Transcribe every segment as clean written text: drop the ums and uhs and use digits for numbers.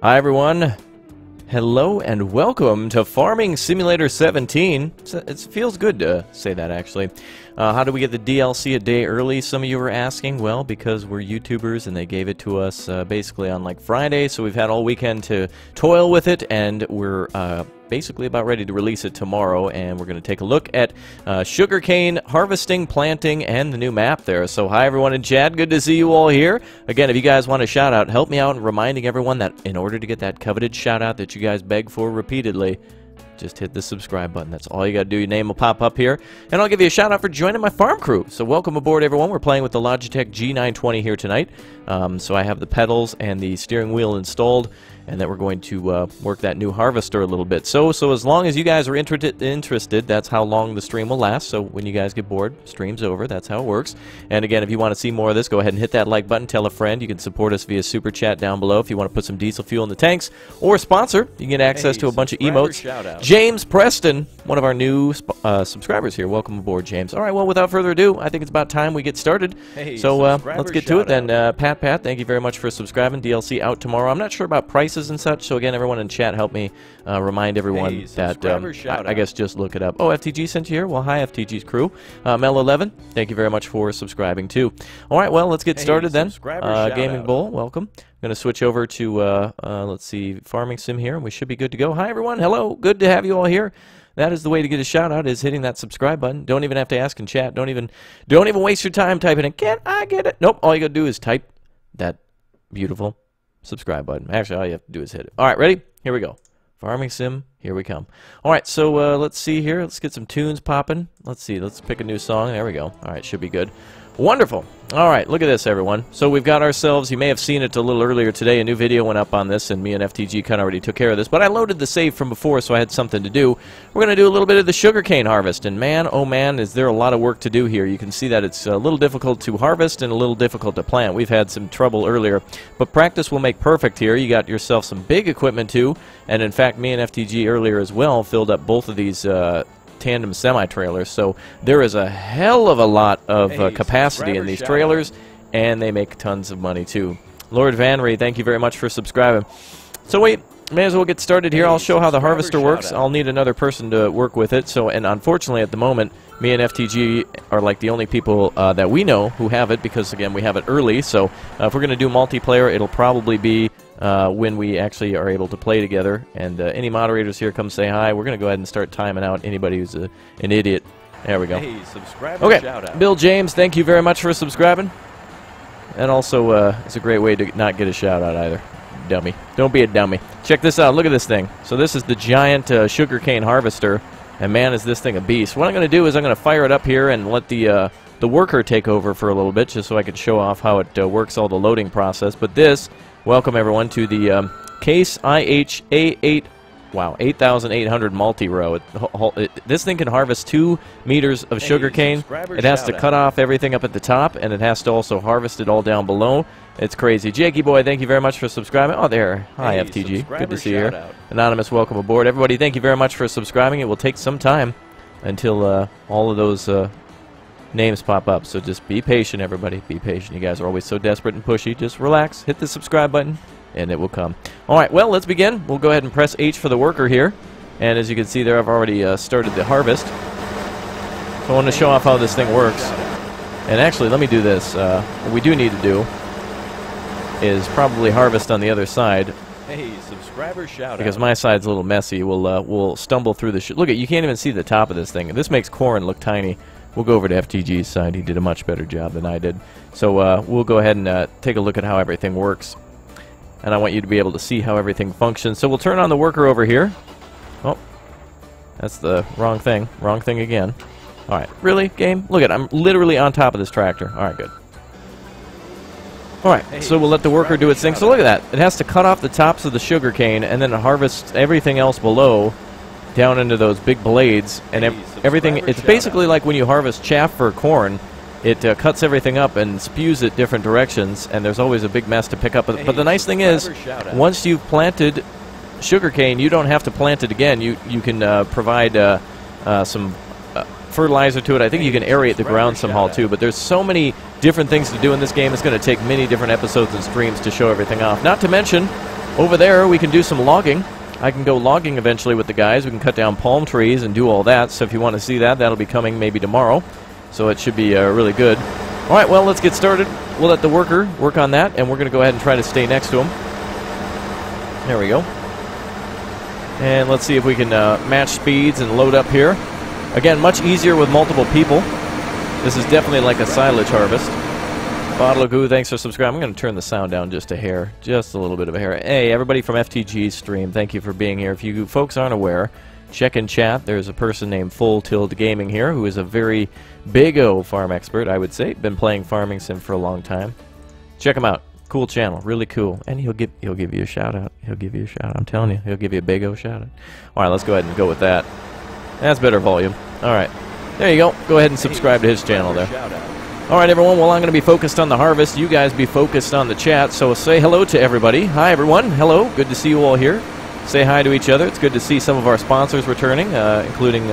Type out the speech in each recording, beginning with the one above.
Hi everyone, hello and welcome to Farming Simulator 17. It feels good to say that actually. How do we get the DLC a day early, some of you were asking? Well, because we're YouTubers and they gave it to us basically on like Friday, so we've had all weekend to toil with it, and we're basically about ready to release it tomorrow, and we're going to take a look at sugarcane harvesting, planting, and the new map there. So hi everyone in chat, good to see you all here. Again, if you guys want a shout out, help me out in reminding everyone that in order to get that coveted shout out that you guys beg for repeatedly, just hit the subscribe button. That's all you gotta do. Your name will pop up here, and I'll give you a shout out for joining my farm crew. So welcome aboard everyone. We're playing with the Logitech G920 here tonight. So I have the pedals and the steering wheel installed, and then we're going to work that new harvester a little bit. So as long as you guys are interested, that's how long the stream will last. So when you guys get bored, stream's over. That's how it works. And again, if you want to see more of this, go ahead and hit that like button. Tell a friend. You can support us via Super Chat down below if you want to put some diesel fuel in the tanks, or sponsor. You can get access to a bunch of emotes. James Preston, one of our new subscribers here. Welcome aboard, James. All right, well, without further ado, I think it's about time we get started. So let's get to it then. Pat, thank you very much for subscribing. DLC out tomorrow. I'm not sure about prices and such, so again, everyone in chat, help me remind everyone that I guess just look it up. Oh, FTG sent you here? Well, hi, FTG's crew. Mel11, thank you very much for subscribing too. All right, well, let's get started then. Gaming Bull, welcome. I'm going to switch over to, let's see, Farming Sim here, and we should be good to go. Hi, everyone. Hello. Good to have you all here. That is the way to get a shout out, is hitting that subscribe button. Don't even have to ask in chat. Don't even waste your time typing in, "Can I get it?" Nope. All you got to do is type that beautiful subscribe button. Actually, all you have to do is hit it. All right, ready? Here we go. Farming Sim, here we come. All right, so let's see here. Let's get some tunes popping. Let's see. Let's pick a new song. There we go. All right, should be good. Wonderful. All right, look at this, everyone. So we've got ourselves, you may have seen it a little earlier today, a new video went up on this, and me and FTG kind of already took care of this, but I loaded the save from before, so I had something to do. We're going to do a little bit of the sugarcane harvest, and man, oh man, is there a lot of work to do here. You can see that it's a little difficult to harvest and a little difficult to plant. We've had some trouble earlier, but practice will make perfect here. You got yourself some big equipment too, and in fact, me and FTG earlier as well filled up both of these tandem semi-trailers, so there is a hell of a lot of capacity in these trailers, and they make tons of money too. Lord Vanry, thank you very much for subscribing. So wait, may as well get started here. I'll show how the harvester works. I'll need another person to work with it, so, and unfortunately at the moment me and FTG are like the only people that we know who have it, because again we have it early, so if we're going to do multiplayer, it'll probably be when we actually are able to play together. And any moderators here, come say hi. We're going to go ahead and start timing out anybody who's an idiot. There we go. Okay, Bill James, thank you very much for subscribing. And also, it's a great way to not get a shout out either. Dummy. Don't be a dummy. Check this out. Look at this thing. So this is the giant sugarcane harvester. And man, is this thing a beast. What I'm going to do is I'm going to fire it up here and let the worker take over for a little bit, just so I can show off how it works, all the loading process. But this, welcome everyone to the Case IH-A8, wow, 8,800 multi-row. This thing can harvest 2 meters of sugarcane. It has to cut off everything up at the top, and it has to also harvest it all down below. It's crazy. Jakey boy, thank you very much for subscribing. Oh, there. Hi, FTG. Good to see you here. Anonymous, welcome aboard. Everybody, thank you very much for subscribing. It will take some time until all of those names pop up, so just be patient, everybody. Be patient. You guys are always so desperate and pushy. Just relax, hit the subscribe button, and it will come. All right, well, let's begin. We'll go ahead and press H for the worker here, and as you can see there, I've already started the harvest. So I want to show off how this thing works. And actually, let me do this. What we do need to do is probably harvest on the other side. Hey, subscriber shout because my side's a little messy. We'll stumble through the look at, you can't even see the top of this thing. This makes corn look tiny. We'll go over to FTG's side. He did a much better job than I did. So we'll go ahead and take a look at how everything works. And I want you to be able to see how everything functions. So we'll turn on the worker over here. Oh, that's the wrong thing. Wrong thing again. All right, really, game? Look at it. I'm literally on top of this tractor. All right, good. All right, so we'll let the worker do its thing. So look at that. It has to cut off the tops of the sugarcane and then harvest everything else below down into those big blades, and everything. It's basically like when you harvest chaff for corn. It cuts everything up and spews it different directions, and there's always a big mess to pick up. But the nice thing is, once you've planted sugarcane, you don't have to plant it again. You can provide some fertilizer to it. I think you can aerate the ground somehow too, but there's so many different things to do in this game. It's going to take many different episodes and streams to show everything off. Not to mention, Over there, we can do some logging. I can go logging eventually with the guys. We can cut down palm trees and do all that. So if you want to see that, that'll be coming maybe tomorrow. So it should be really good. All right, well, let's get started. We'll let the worker work on that, and we're going to go ahead and try to stay next to him. There we go. And let's see if we can match speeds and load up here. Again, much easier with multiple people. This is definitely like a silage harvest. Bottle of Goo, thanks for subscribing. I'm going to turn the sound down just a hair. Just a little bit of a hair. Hey, everybody from FTG stream, thank you for being here. If you folks aren't aware, check in chat. There's a person named Full-Gaming here who is a very big-o farm expert, I would say. Been playing Farming Sim for a long time. Check him out. Cool channel. Really cool. And he'll give you a shout-out. He'll give you a shout-out. I'm telling you. He'll give you a big-o shout-out. All right, let's go ahead and go with that. That's better volume. All right. There you go. Go ahead and subscribe to his channel there. All right, everyone. Well, I'm going to be focused on the harvest. You guys be focused on the chat. So say hello to everybody. Hi, everyone. Hello. Good to see you all here. Say hi to each other. It's good to see some of our sponsors returning, including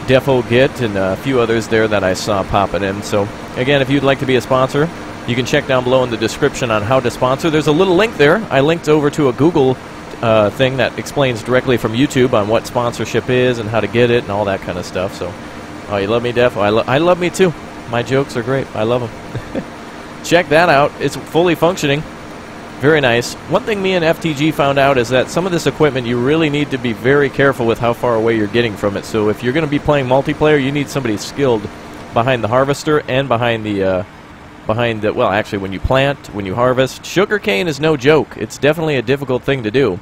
Defo Git and a few others there that I saw popping in. So, again, if you'd like to be a sponsor, you can check down below in the description on how to sponsor. There's a little link there. I linked over to a Google thing that explains directly from YouTube on what sponsorship is and how to get it and all that kind of stuff. So, oh, you love me, Def? I love me too. My jokes are great. I love them. Check that out. It's fully functioning. Very nice. One thing me and FTG found out is that some of this equipment you really need to be very careful with how far away you're getting from it. So if you're going to be playing multiplayer, you need somebody skilled behind the harvester and behind the well, actually, when you plant, when you harvest. Sugarcane is no joke. It's definitely a difficult thing to do.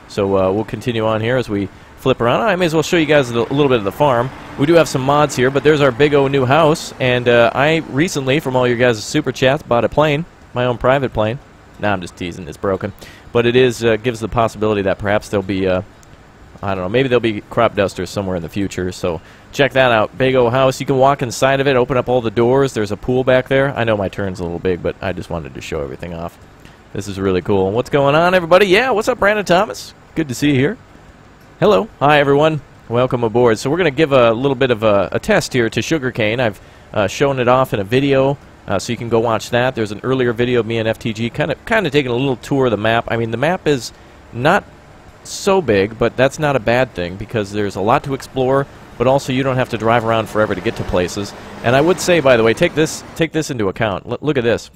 So we'll continue on here as we flip around. I may as well show you guys a little bit of the farm. We do have some mods here, but there's our big O new house. And I recently, from all your guys' super chats, bought a plane, my own private plane. Nah, I'm just teasing. It's broken. But it is gives the possibility that perhaps there'll be, I don't know, maybe there'll be crop dusters somewhere in the future. So check that out. Big O house. You can walk inside of it, open up all the doors. There's a pool back there. I know my turn's a little big, but I just wanted to show everything off. This is really cool. What's going on, everybody? Yeah, what's up, Brandon Thomas? Good to see you here. Hello. Hi, everyone. Welcome aboard. So we're going to give a little bit of a test here to sugarcane. I've shown it off in a video, so you can go watch that. There's an earlier video of me and FTG kind of taking a little tour of the map. I mean, the map is not so big, but that's not a bad thing because there's a lot to explore, but also you don't have to drive around forever to get to places. And I would say, by the way, take this into account. Look at this.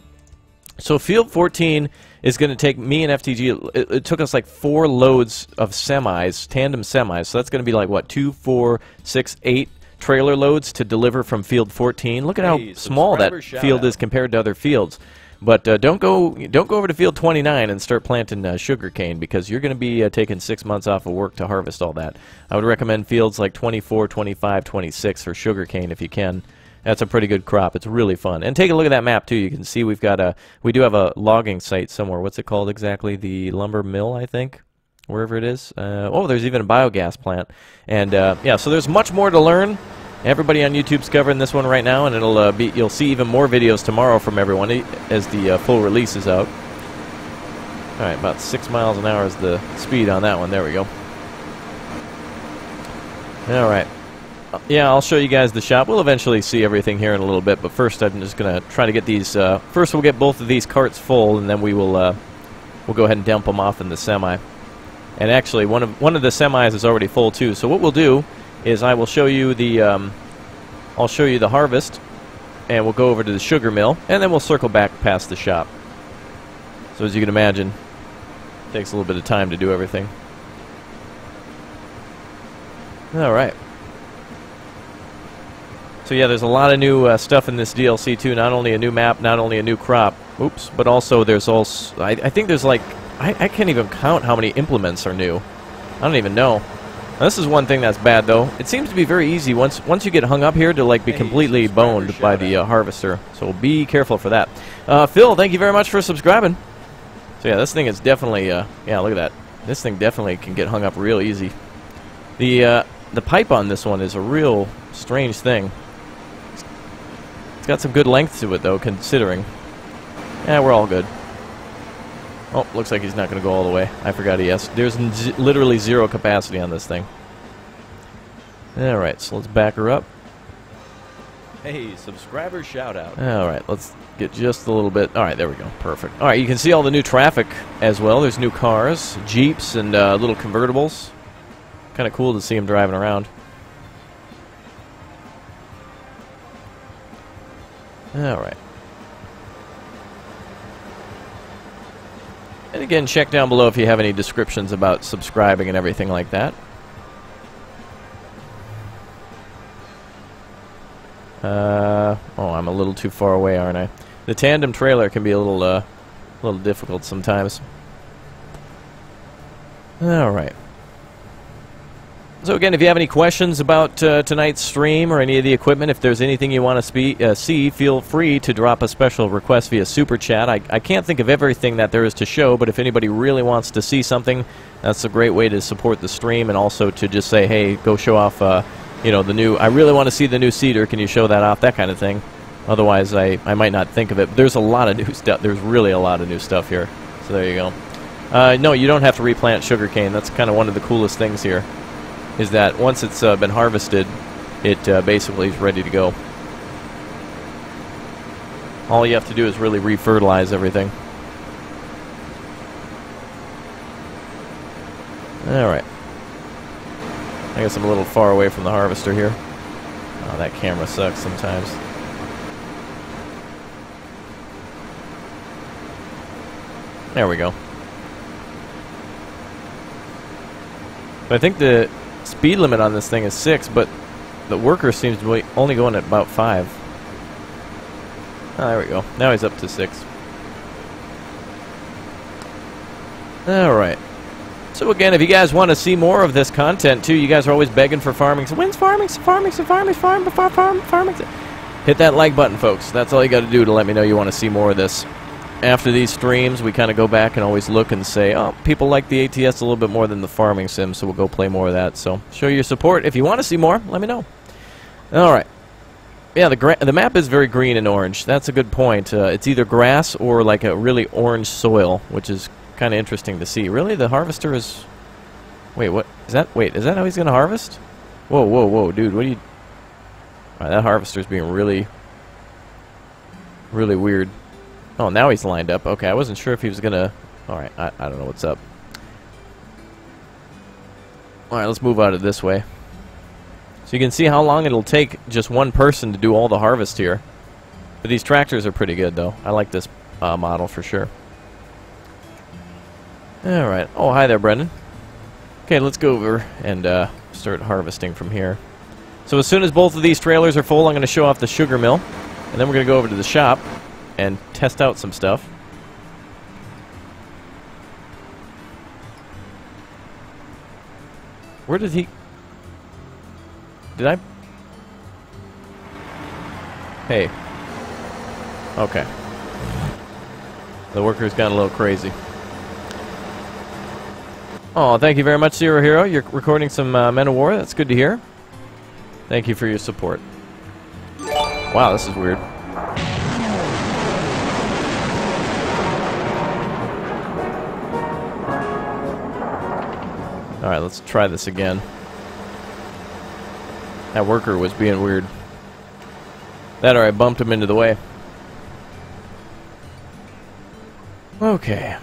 So Field 14 is going to take me and FTG. It took us like 4 loads of semis, tandem semis. So that's going to be like, what, 2, 4, 6, 8 trailer loads to deliver from Field 14. Look at how small that field is compared to other fields. But don't go over to Field 29 and start planting sugarcane because you're going to be taking 6 months off of work to harvest all that. I would recommend fields like 24, 25, 26 for sugarcane if you can. That's a pretty good crop. It's really fun. And take a look at that map too. You can see we do have a logging site somewhere. What's it called exactly? The lumber mill, I think, wherever it is. Oh, there's even a biogas plant. And yeah, so there's much more to learn. Everybody on YouTube's covering this one right now, and you'll see even more videos tomorrow from everyone as the full release is out. All right, about 6 miles an hour is the speed on that one. There we go. All right. Yeah, I'll show you guys the shop. We'll eventually see everything here in a little bit, but first I'm just going to try to get these... first we'll get both of these carts full, and then we'll go ahead and dump them off in the semi. And actually, one of the semis is already full, too. So what we'll do is I will show you the... I'll show you the harvest, and we'll go over to the sugar mill, and then we'll circle back past the shop. So as you can imagine, it takes a little bit of time to do everything. All right. So yeah, there's a lot of new stuff in this DLC too. Not only a new map, not only a new crop, oops, but also there's also I think there's like I can't even count how many implements are new. I don't even know. Now, this is one thing that's bad though. It seems to be very easy once you get hung up here to like be completely boned by the harvester. So be careful for that. Phil, thank you very much for subscribing. So yeah, this thing is definitely yeah, look at that. This thing definitely can get hung up real easy. The pipe on this one is a real strange thing. Got some good length to it, though, considering. Yeah, we're all good. Oh, looks like he's not going to go all the way. I forgot he has. There's literally 0 capacity on this thing. Alright, so let's back her up. Hey, subscriber shout out. Alright, let's get just a little bit. Alright, there we go. Perfect. Alright, you can see all the new traffic as well. There's new cars, Jeeps, and little convertibles. Kind of cool to see them driving around. Alright. And again, check down below if you have any descriptions about subscribing and everything like that. Oh, I'm a little too far away, aren't I? The tandem trailer can be a little difficult sometimes. Alright. So again, if you have any questions about tonight's stream or any of the equipment, if there's anything you want to see, feel free to drop a special request via Super Chat. I can't think of everything that there is to show, but if anybody really wants to see something, that's a great way to support the stream, and also to just say, hey, go show off, you know, the new, I really want to see the new Cedar, can you show that off, that kind of thing. Otherwise, I might not think of it. But there's a lot of new stuff. There's really a lot of new stuff here. So there you go. No, you don't have to replant sugarcane. That's kind of one of the coolest things here, is that once it's been harvested, it basically is ready to go. All you have to do is really refertilize everything. Alright. I guess I'm a little far away from the harvester here. Oh, that camera sucks sometimes. There we go. But I think the speed limit on this thing is 6, but the worker seems to be only going at about 5. Oh, there we go. Now he's up to 6. Alright. So again, if you guys want to see more of this content too, you guys are always begging for farming. So when's farming? Farming. Hit that like button, folks. That's all you got to do to let me know you want to see more of this. After these streams, we kind of go back and always look and say, oh, people like the ATS a little bit more than the farming sim, so we'll go play more of that. So show your support. If you want to see more, let me know. Alright. Yeah, the map is very green and orange. That's a good point. It's either grass or like a really orange soil, which is kind of interesting to see. Really? The harvester is... Wait, what? Is that... Wait, is that how he's going to harvest? Whoa, whoa, whoa, dude, what are you... Alright, that harvester's being really... really weird. Oh, now he's lined up. Okay, I wasn't sure if he was going to... Alright, I don't know what's up. Alright, let's move out of this way. So you can see how long it'll take just one person to do all the harvest here. But these tractors are pretty good, though. I like this model for sure. Alright. Oh, hi there, Brendan. Okay, let's go over and start harvesting from here. So as soon as both of these trailers are full, I'm going to show off the sugar mill. And then we're going to go over to the shop and test out some stuff. Where did he... Did I... Hey. Okay. The worker's gotten a little crazy. Oh, thank you very much, Zero Hero. You're recording some Men of War. That's good to hear. Thank you for your support. Wow, this is weird. Alright, let's try this again. That worker was being weird. That or I bumped him into the way. Okay.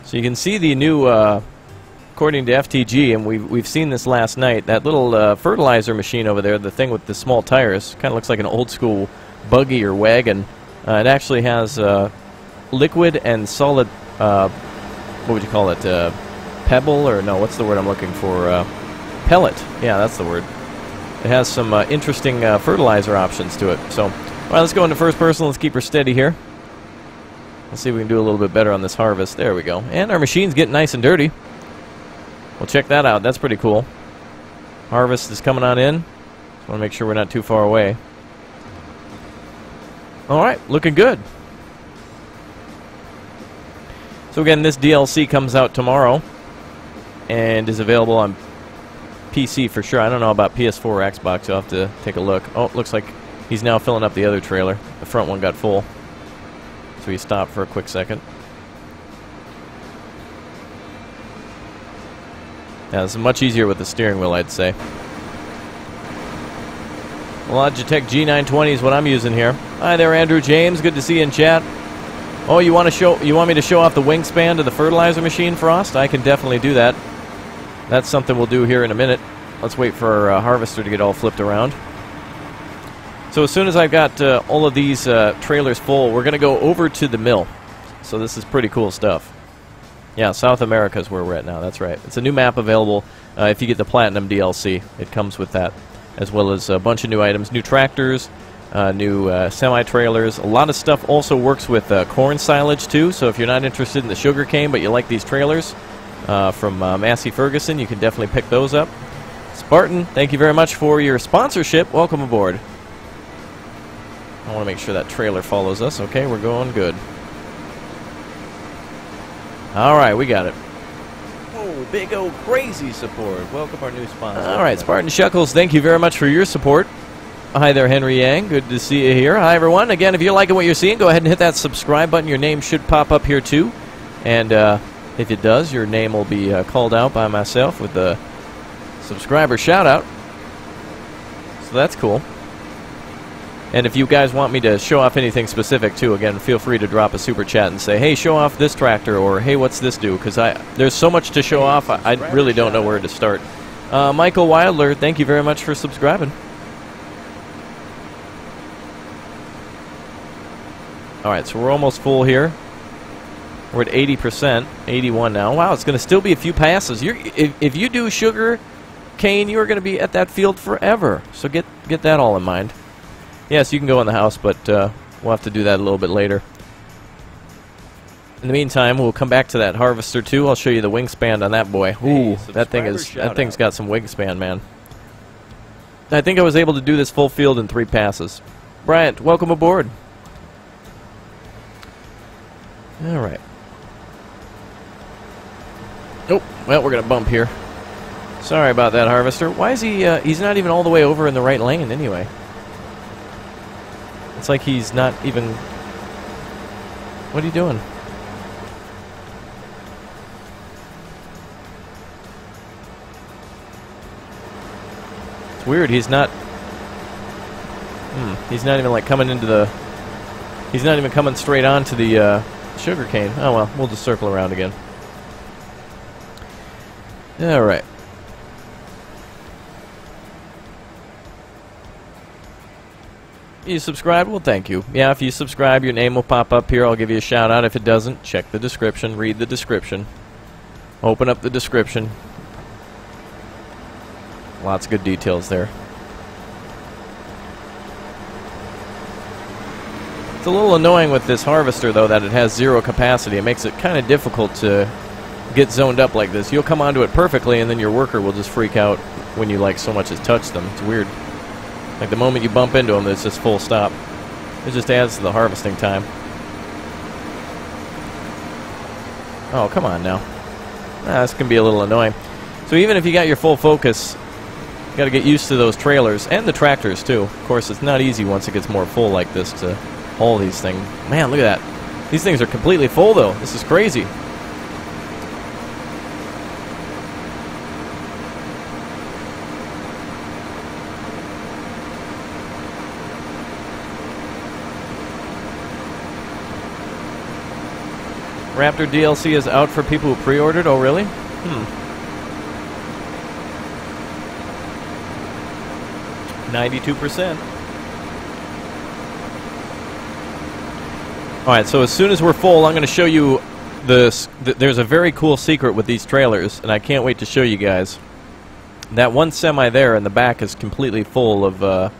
So you can see the new, according to FTG, and we've seen this last night, that little fertilizer machine over there, the thing with the small tires, kind of looks like an old school buggy or wagon. It actually has liquid and solid, what would you call it, pebble, or no, what's the word I'm looking for? Pellet. Yeah, that's the word. It has some interesting fertilizer options to it. So, all right, let's go into first person. Let's keep her steady here. Let's see if we can do a little bit better on this harvest. There we go. And our machine's getting nice and dirty. Well, check that out. That's pretty cool. Harvest is coming on in. Just want to make sure we're not too far away. Alright, looking good. So again, this DLC comes out tomorrow and is available on PC for sure. I don't know about PS4 or Xbox. You'll have to take a look. Oh, looks like he's now filling up the other trailer. The front one got full. So he stopped for a quick second. Yeah, it's much easier with the steering wheel, I'd say. Logitech G920 is what I'm using here. Hi there, Andrew James. Good to see you in chat. Oh, you want me to show off the wingspan to the fertilizer machine, Frost? I can definitely do that. That's something we'll do here in a minute. Let's wait for our harvester to get all flipped around. So as soon as I've got all of these trailers full, we're going to go over to the mill. So this is pretty cool stuff. Yeah, South America is where we're at now. That's right. It's a new map available if you get the Platinum DLC. It comes with that, as well as a bunch of new items, new tractors, new semi-trailers. A lot of stuff also works with corn silage, too. So if you're not interested in the sugar cane, but you like these trailers from Massey Ferguson, you can definitely pick those up. Spartan, thank you very much for your sponsorship. Welcome aboard. I want to make sure that trailer follows us. Okay, we're going good. All right, we got it. Oh, big old crazy support. Welcome our new sponsor. All right, Spartan Shuckles, thank you very much for your support. Hi there, Henry Yang. Good to see you here. Hi, everyone. Again, if you're liking what you're seeing, go ahead and hit that subscribe button. Your name should pop up here, too. And if it does, your name will be called out by myself with the subscriber shout-out. So that's cool. And if you guys want me to show off anything specific, too, again, feel free to drop a super chat and say, hey, show off this tractor, or hey, what's this do? Because there's so much to show off, I really don't know where to start. Michael Wilder, thank you very much for subscribing. All right, so we're almost full here. We're at 80%, 81 now. Wow, it's going to still be a few passes. If you do sugar cane, you're going to be at that field forever. So get that all in mind. Yes, you can go in the house, but we'll have to do that a little bit later. In the meantime, we'll come back to that harvester too. I'll show you the wingspan on that boy. Ooh, that thing's got some wingspan, man. I think I was able to do this full field in 3 passes. Bryant, welcome aboard. All right. Oh, well, we're gonna bump here. Sorry about that, harvester. Why is he? He's not even all the way over in the right lane anyway. It's like he's not even... What are you doing? It's weird, he's not... He's not even like coming into the... He's not even coming straight on to the sugar cane. Oh well, we'll just circle around again. Alright. You subscribed? Well, thank you. Yeah, if you subscribe, your name will pop up here. I'll give you a shout out. If it doesn't, check the description. Read the description. Open up the description. Lots of good details there. It's a little annoying with this harvester, though, that it has 0 capacity. It makes it kind of difficult to get zoned up like this. You'll come onto it perfectly, and then your worker will just freak out when you, like, so much as touch them. It's weird. Like the moment you bump into them, it's just full stop. It just adds to the harvesting time. Oh, come on now. This can be a little annoying. So even if you got your full focus, you got to get used to those trailers and the tractors too. Of course, it's not easy once it gets more full like this to haul these things. Man, look at that. These things are completely full though. This is crazy. Raptor DLC is out for people who pre-ordered? Oh, really? 92%. Alright, so as soon as we're full, I'm going to show you this. There's a very cool secret with these trailers, and I can't wait to show you guys. That one semi there in the back is completely full of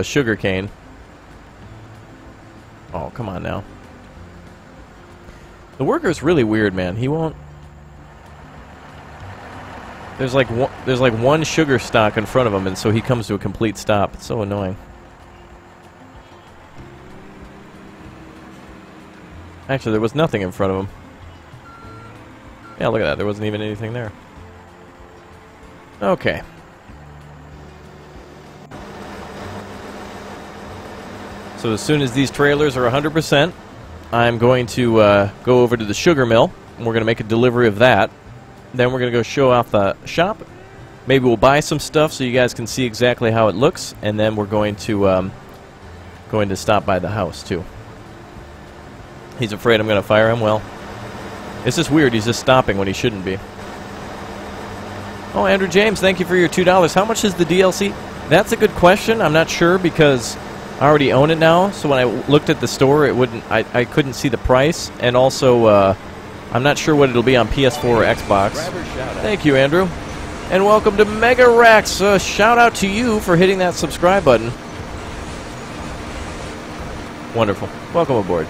sugar cane. Oh, come on now. The worker's really weird, man. He won't... There's like one sugar stock in front of him, and so he comes to a complete stop. It's so annoying. Actually, there was nothing in front of him. Yeah, look at that. There wasn't even anything there. Okay. So as soon as these trailers are 100%, I'm going to go over to the sugar mill, and we're going to make a delivery of that. Then we're going to go show off the shop. Maybe we'll buy some stuff so you guys can see exactly how it looks, and then we're going to stop by the house too. He's afraid I'm going to fire him. Well, it's just weird. He's just stopping when he shouldn't be. Oh, Andrew James, thank you for your $2. How much is the DLC? That's a good question. I'm not sure because I already own it now. So when I looked at the store, it wouldn't. I couldn't see the price, and also I'm not sure what it'll be on PS4 or Xbox. Thank you, Andrew, and welcome to Mega Rex. Shout out to you for hitting that subscribe button. Wonderful. Welcome aboard.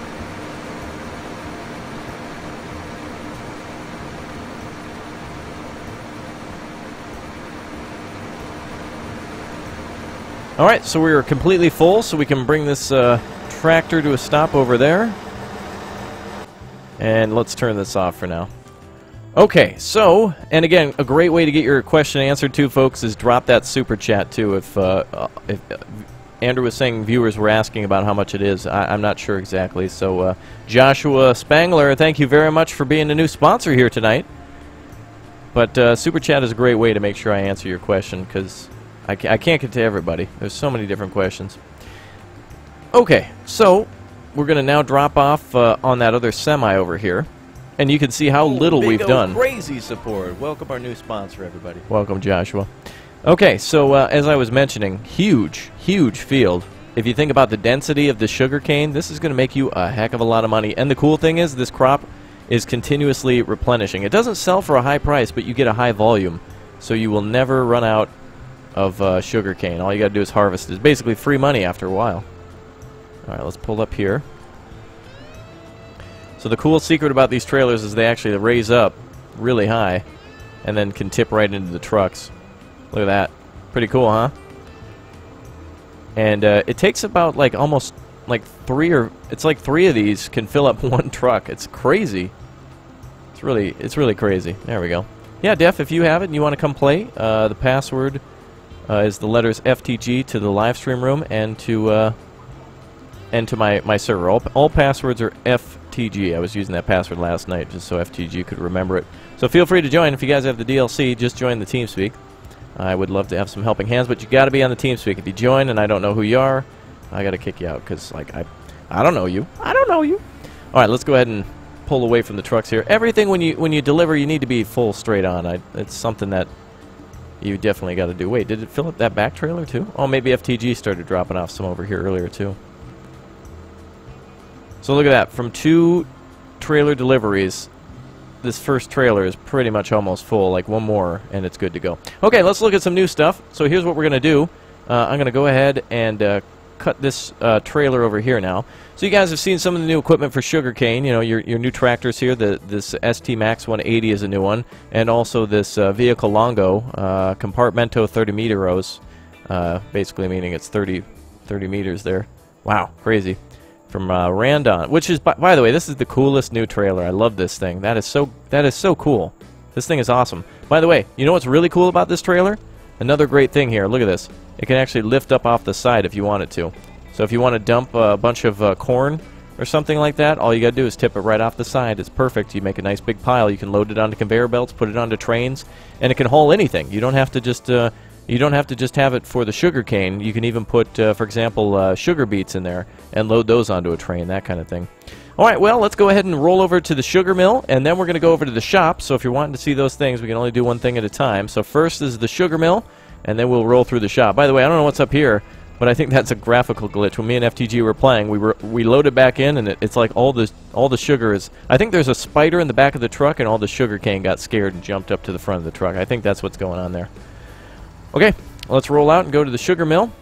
Alright, so we are completely full, so we can bring this tractor to a stop over there. And let's turn this off for now. Okay, so, and again, a great way to get your question answered too, folks, is drop that super chat too. If Andrew was saying viewers were asking about how much it is, I'm not sure exactly. So, Joshua Spangler, thank you very much for being a new sponsor here tonight. But super chat is a great way to make sure I answer your question, because I can't get to everybody. There's so many different questions. Okay, so we're going to now drop off on that other semi over here. And you can see how little we've done. Crazy support. Welcome our new sponsor, everybody. Welcome, Joshua. Okay, so as I was mentioning, huge, huge field. If you think about the density of the sugarcane, this is going to make you a heck of a lot of money. And the cool thing is this crop is continuously replenishing. It doesn't sell for a high price, but you get a high volume. So you will never run out of sugarcane. All you got to do is harvest. It's basically free money after a while. All right, let's pull up here. So the cool secret about these trailers is they actually raise up really high and then can tip right into the trucks. Look at that. Pretty cool, huh? And it takes about like almost like three of these can fill up one truck. It's crazy. It's really crazy. There we go. Yeah, Def, if you have it and you want to come play, the password is the letters FTG to the Livestream room and to my server. All passwords are FTG. I was using that password last night just so FTG could remember it. So feel free to join. If you guys have the DLC, just join the TeamSpeak. I would love to have some helping hands, but you got to be on the TeamSpeak. If you join and I don't know who you are, I got to kick you out because like I don't know you. I don't know you. All right, let's go ahead and pull away from the trucks here. Everything when you deliver, you need to be full straight on. It's something that you definitely got to do. Wait, did it fill up that back trailer too? Oh, maybe FTG started dropping off some over here earlier too. So look at that. From 2 trailer deliveries, this first trailer is pretty much almost full. Like one more, and it's good to go. Okay, let's look at some new stuff. So here's what we're going to do. I'm going to go ahead and cut this trailer over here now. So you guys have seen some of the new equipment for sugarcane. You know, your new tractors here. This ST Max 180 is a new one. And also this Vehicle Longo Compartmento 30 metros. Basically meaning it's 30 meters there. Wow, crazy. From Randon, which is, by the way, this is the coolest new trailer. I love this thing. That is so cool. This thing is awesome. By the way, you know what's really cool about this trailer? Another great thing here. Look at this. It can actually lift up off the side if you want it to. So if you want to dump a bunch of corn or something like that, all you got to do is tip it right off the side. It's perfect. You make a nice big pile. You can load it onto conveyor belts, put it onto trains, and it can haul anything. You don't have to just have it for the sugar cane. You can even put, for example, sugar beets in there and load those onto a train, that kind of thing. All right, well, let's go ahead and roll over to the sugar mill, and then we're going to go over to the shop. So if you're wanting to see those things, we can only do one thing at a time. So first is the sugar mill, and then we'll roll through the shop. By the way, I don't know what's up here, but I think that's a graphical glitch. When me and FTG were playing, we loaded back in, and it's like all the sugar is. I think there's a spider in the back of the truck, and all the sugar cane got scared and jumped up to the front of the truck. I think that's what's going on there. Okay, let's roll out and go to the sugar mill.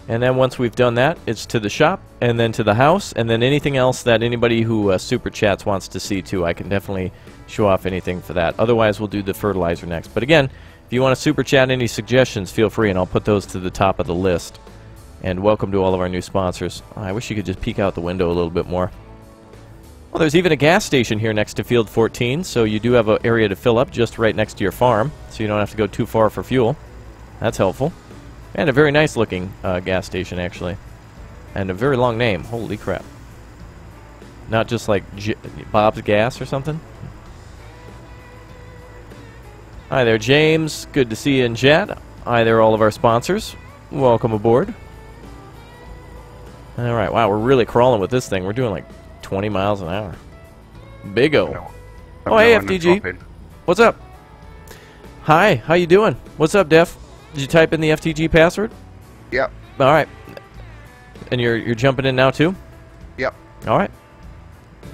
And then once we've done that, it's to the shop, and then to the house, and then anything else that anybody who super chats wants to see too. I can definitely show off anything for that. Otherwise, we'll do the fertilizer next. But again, if you want to super chat any suggestions, feel free, and I'll put those to the top of the list. And welcome to all of our new sponsors. I wish you could just peek out the window a little bit more. Well, there's even a gas station here next to Field 14, so you do have an area to fill up just right next to your farm, so you don't have to go too far for fuel. That's helpful. And a very nice looking gas station, actually. And a very long name. Holy crap. Not just like Bob's Gas or something? Hi there, James. Good to see you in chat. Hi there, all of our sponsors. Welcome aboard. All right, wow, we're really crawling with this thing. We're doing like 20 miles an hour. Big O. Oh, hey, FTG. What's up? Hi, how you doing? What's up, Def? Did you type in the FTG password? Yep. All right. And you're jumping in now too? Yep. All right.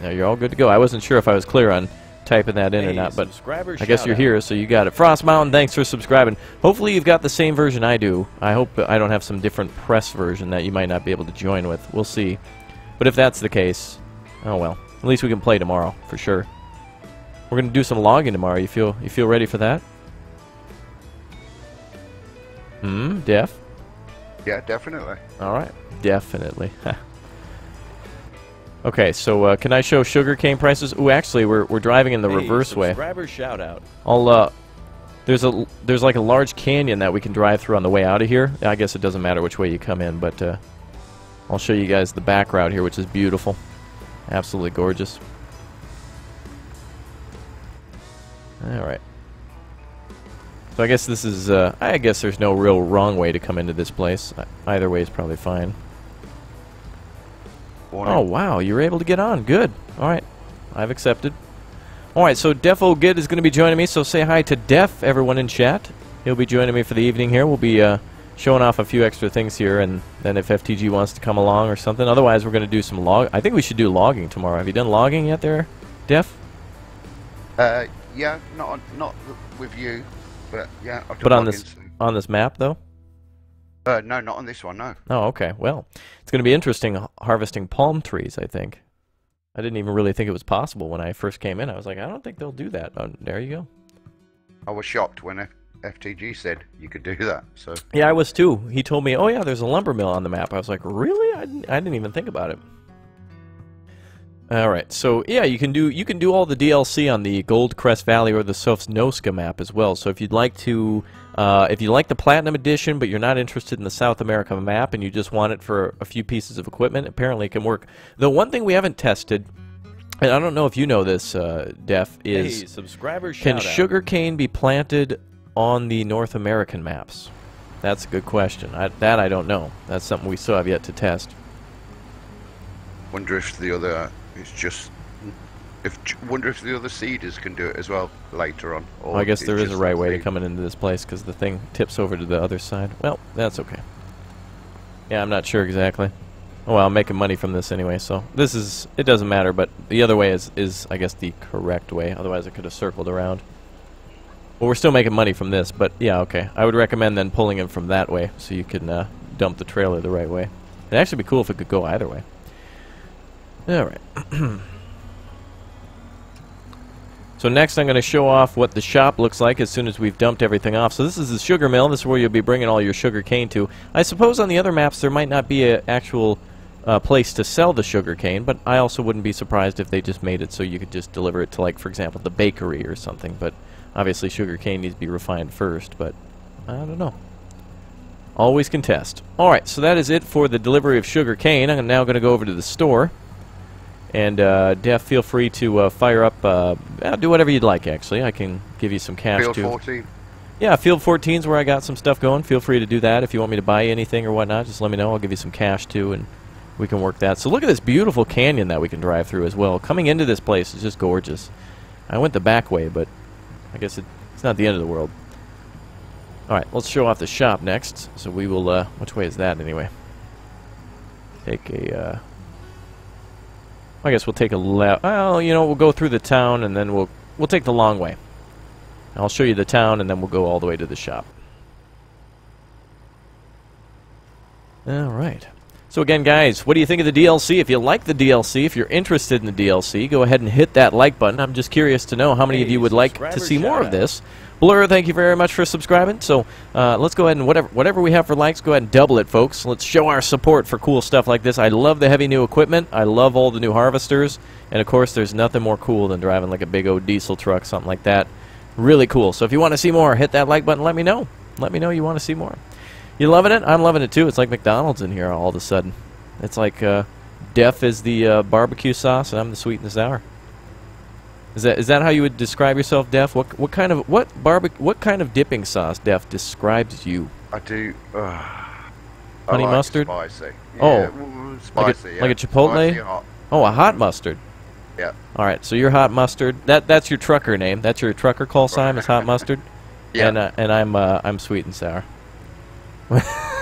Now you're all good to go. I wasn't sure if I was clear on typing that in or not, but I guess you're here, so you got it. Frost Mountain, thanks for subscribing. Hopefully you've got the same version I do. I hope I don't have some different press version that you might not be able to join with. We'll see. But if that's the case, oh well. At least we can play tomorrow, for sure. We're going to do some logging tomorrow. You feel ready for that? Def? Yeah, definitely. All right. Definitely. Okay, so can I show sugarcane prices? Ooh, actually, we're driving in the reverse way. Subscriber shout out. There's like a large canyon that we can drive through on the way out of here. I guess it doesn't matter which way you come in, but I'll show you guys the back route here, which is beautiful, absolutely gorgeous. All right. So I guess this is. I guess there's no real wrong way to come into this place. Either way is probably fine. Oh, wow, you were able to get on. Good. All right. I've accepted. All right, so Defo Good is going to be joining me, so say hi to Def, everyone in chat. He'll be joining me for the evening here. We'll be showing off a few extra things here, and then if FTG wants to come along or something. Otherwise, we're going to do some log. I think we should do logging tomorrow. Have you done logging yet there, Def? Yeah, not with you, but yeah, I've done But logging on this map, though? No, not on this one, no. Oh, okay. Well, it's going to be interesting harvesting palm trees, I think. I didn't even really think it was possible when I first came in. I was like, I don't think they'll do that. Oh, there you go. I was shocked when FTG said you could do that. So yeah, I was too. He told me, oh yeah, there's a lumber mill on the map. I was like, really? I didn't even think about it. All right, so yeah, you can do all the DLC on the Goldcrest Valley or the Sosnoska map as well. So if you'd like to, if you like the Platinum Edition, but you're not interested in the South America map and you just want it for a few pieces of equipment, apparently it can work. The one thing we haven't tested, and I don't know if you know this, Def, is can sugarcane be planted on the North American maps? That's a good question. That I don't know. That's something we still have yet to test. Wonder if the other. It's just. Wonder if the other seeders can do it as well later on. Or well, I guess there is a right way to coming into this place because the thing tips over to the other side. Well, that's okay. Yeah, I'm not sure exactly. Oh, well, I'm making money from this anyway, so this is. It doesn't matter, but the other way is I guess the correct way. Otherwise, I could have circled around. Well, we're still making money from this, but yeah, okay. I would recommend then pulling it from that way so you can dump the trailer the right way. It'd actually be cool if it could go either way. All right. So next I'm going to show off what the shop looks like as soon as we've dumped everything off. So this is the sugar mill. This is where you'll be bringing all your sugar cane to. I suppose on the other maps there might not be an actual place to sell the sugar cane, but I also wouldn't be surprised if they just made it so you could just deliver it to, like, for example, the bakery or something. But obviously sugar cane needs to be refined first, but I don't know. Always can test. All right, so that is it for the delivery of sugar cane. I'm now going to go over to the store. And, Def, feel free to fire up, do whatever you'd like, actually. I can give you some cash, too. Field 14? Yeah, Field 14's where I got some stuff going. Feel free to do that. If you want me to buy anything or whatnot, just let me know. I'll give you some cash, too, and we can work that. So look at this beautiful canyon that we can drive through as well. Coming into this place is just gorgeous. I went the back way, but I guess it's not the end of the world. All right, let's show off the shop next. So we will, which way is that, anyway? Take a, I guess we'll take a left. Well, you know, we'll go through the town and then we'll take the long way. I'll show you the town and then we'll go all the way to the shop. All right. So again, guys, what do you think of the DLC? If you like the DLC, if you're interested in the DLC, go ahead and hit that like button. I'm just curious to know how many of you would like to see more of this. Blur, thank you very much for subscribing. So let's go ahead and whatever we have for likes, go ahead and double it, folks. Let's show our support for cool stuff like this. I love the heavy new equipment. I love all the new harvesters. And, of course, there's nothing more cool than driving like a big old diesel truck, something like that. Really cool. So if you want to see more, hit that like button. Let me know. Let me know you want to see more. You loving it? I'm loving it, too. It's like McDonald's in here all of a sudden. It's like Def is the barbecue sauce, and I'm the sweet and the sour. Is that how you would describe yourself, Def? What kind of dipping sauce, Def, describes you? I do. Honey I like mustard? Spicy. Oh, Yeah, spicy. like a chipotle? Spicy, hot. Oh, a hot mustard. Yeah. All right, so you're Hot Mustard. That's your trucker name. That's your trucker call sign is Hot Mustard. Yeah. And I'm Sweet and Sour,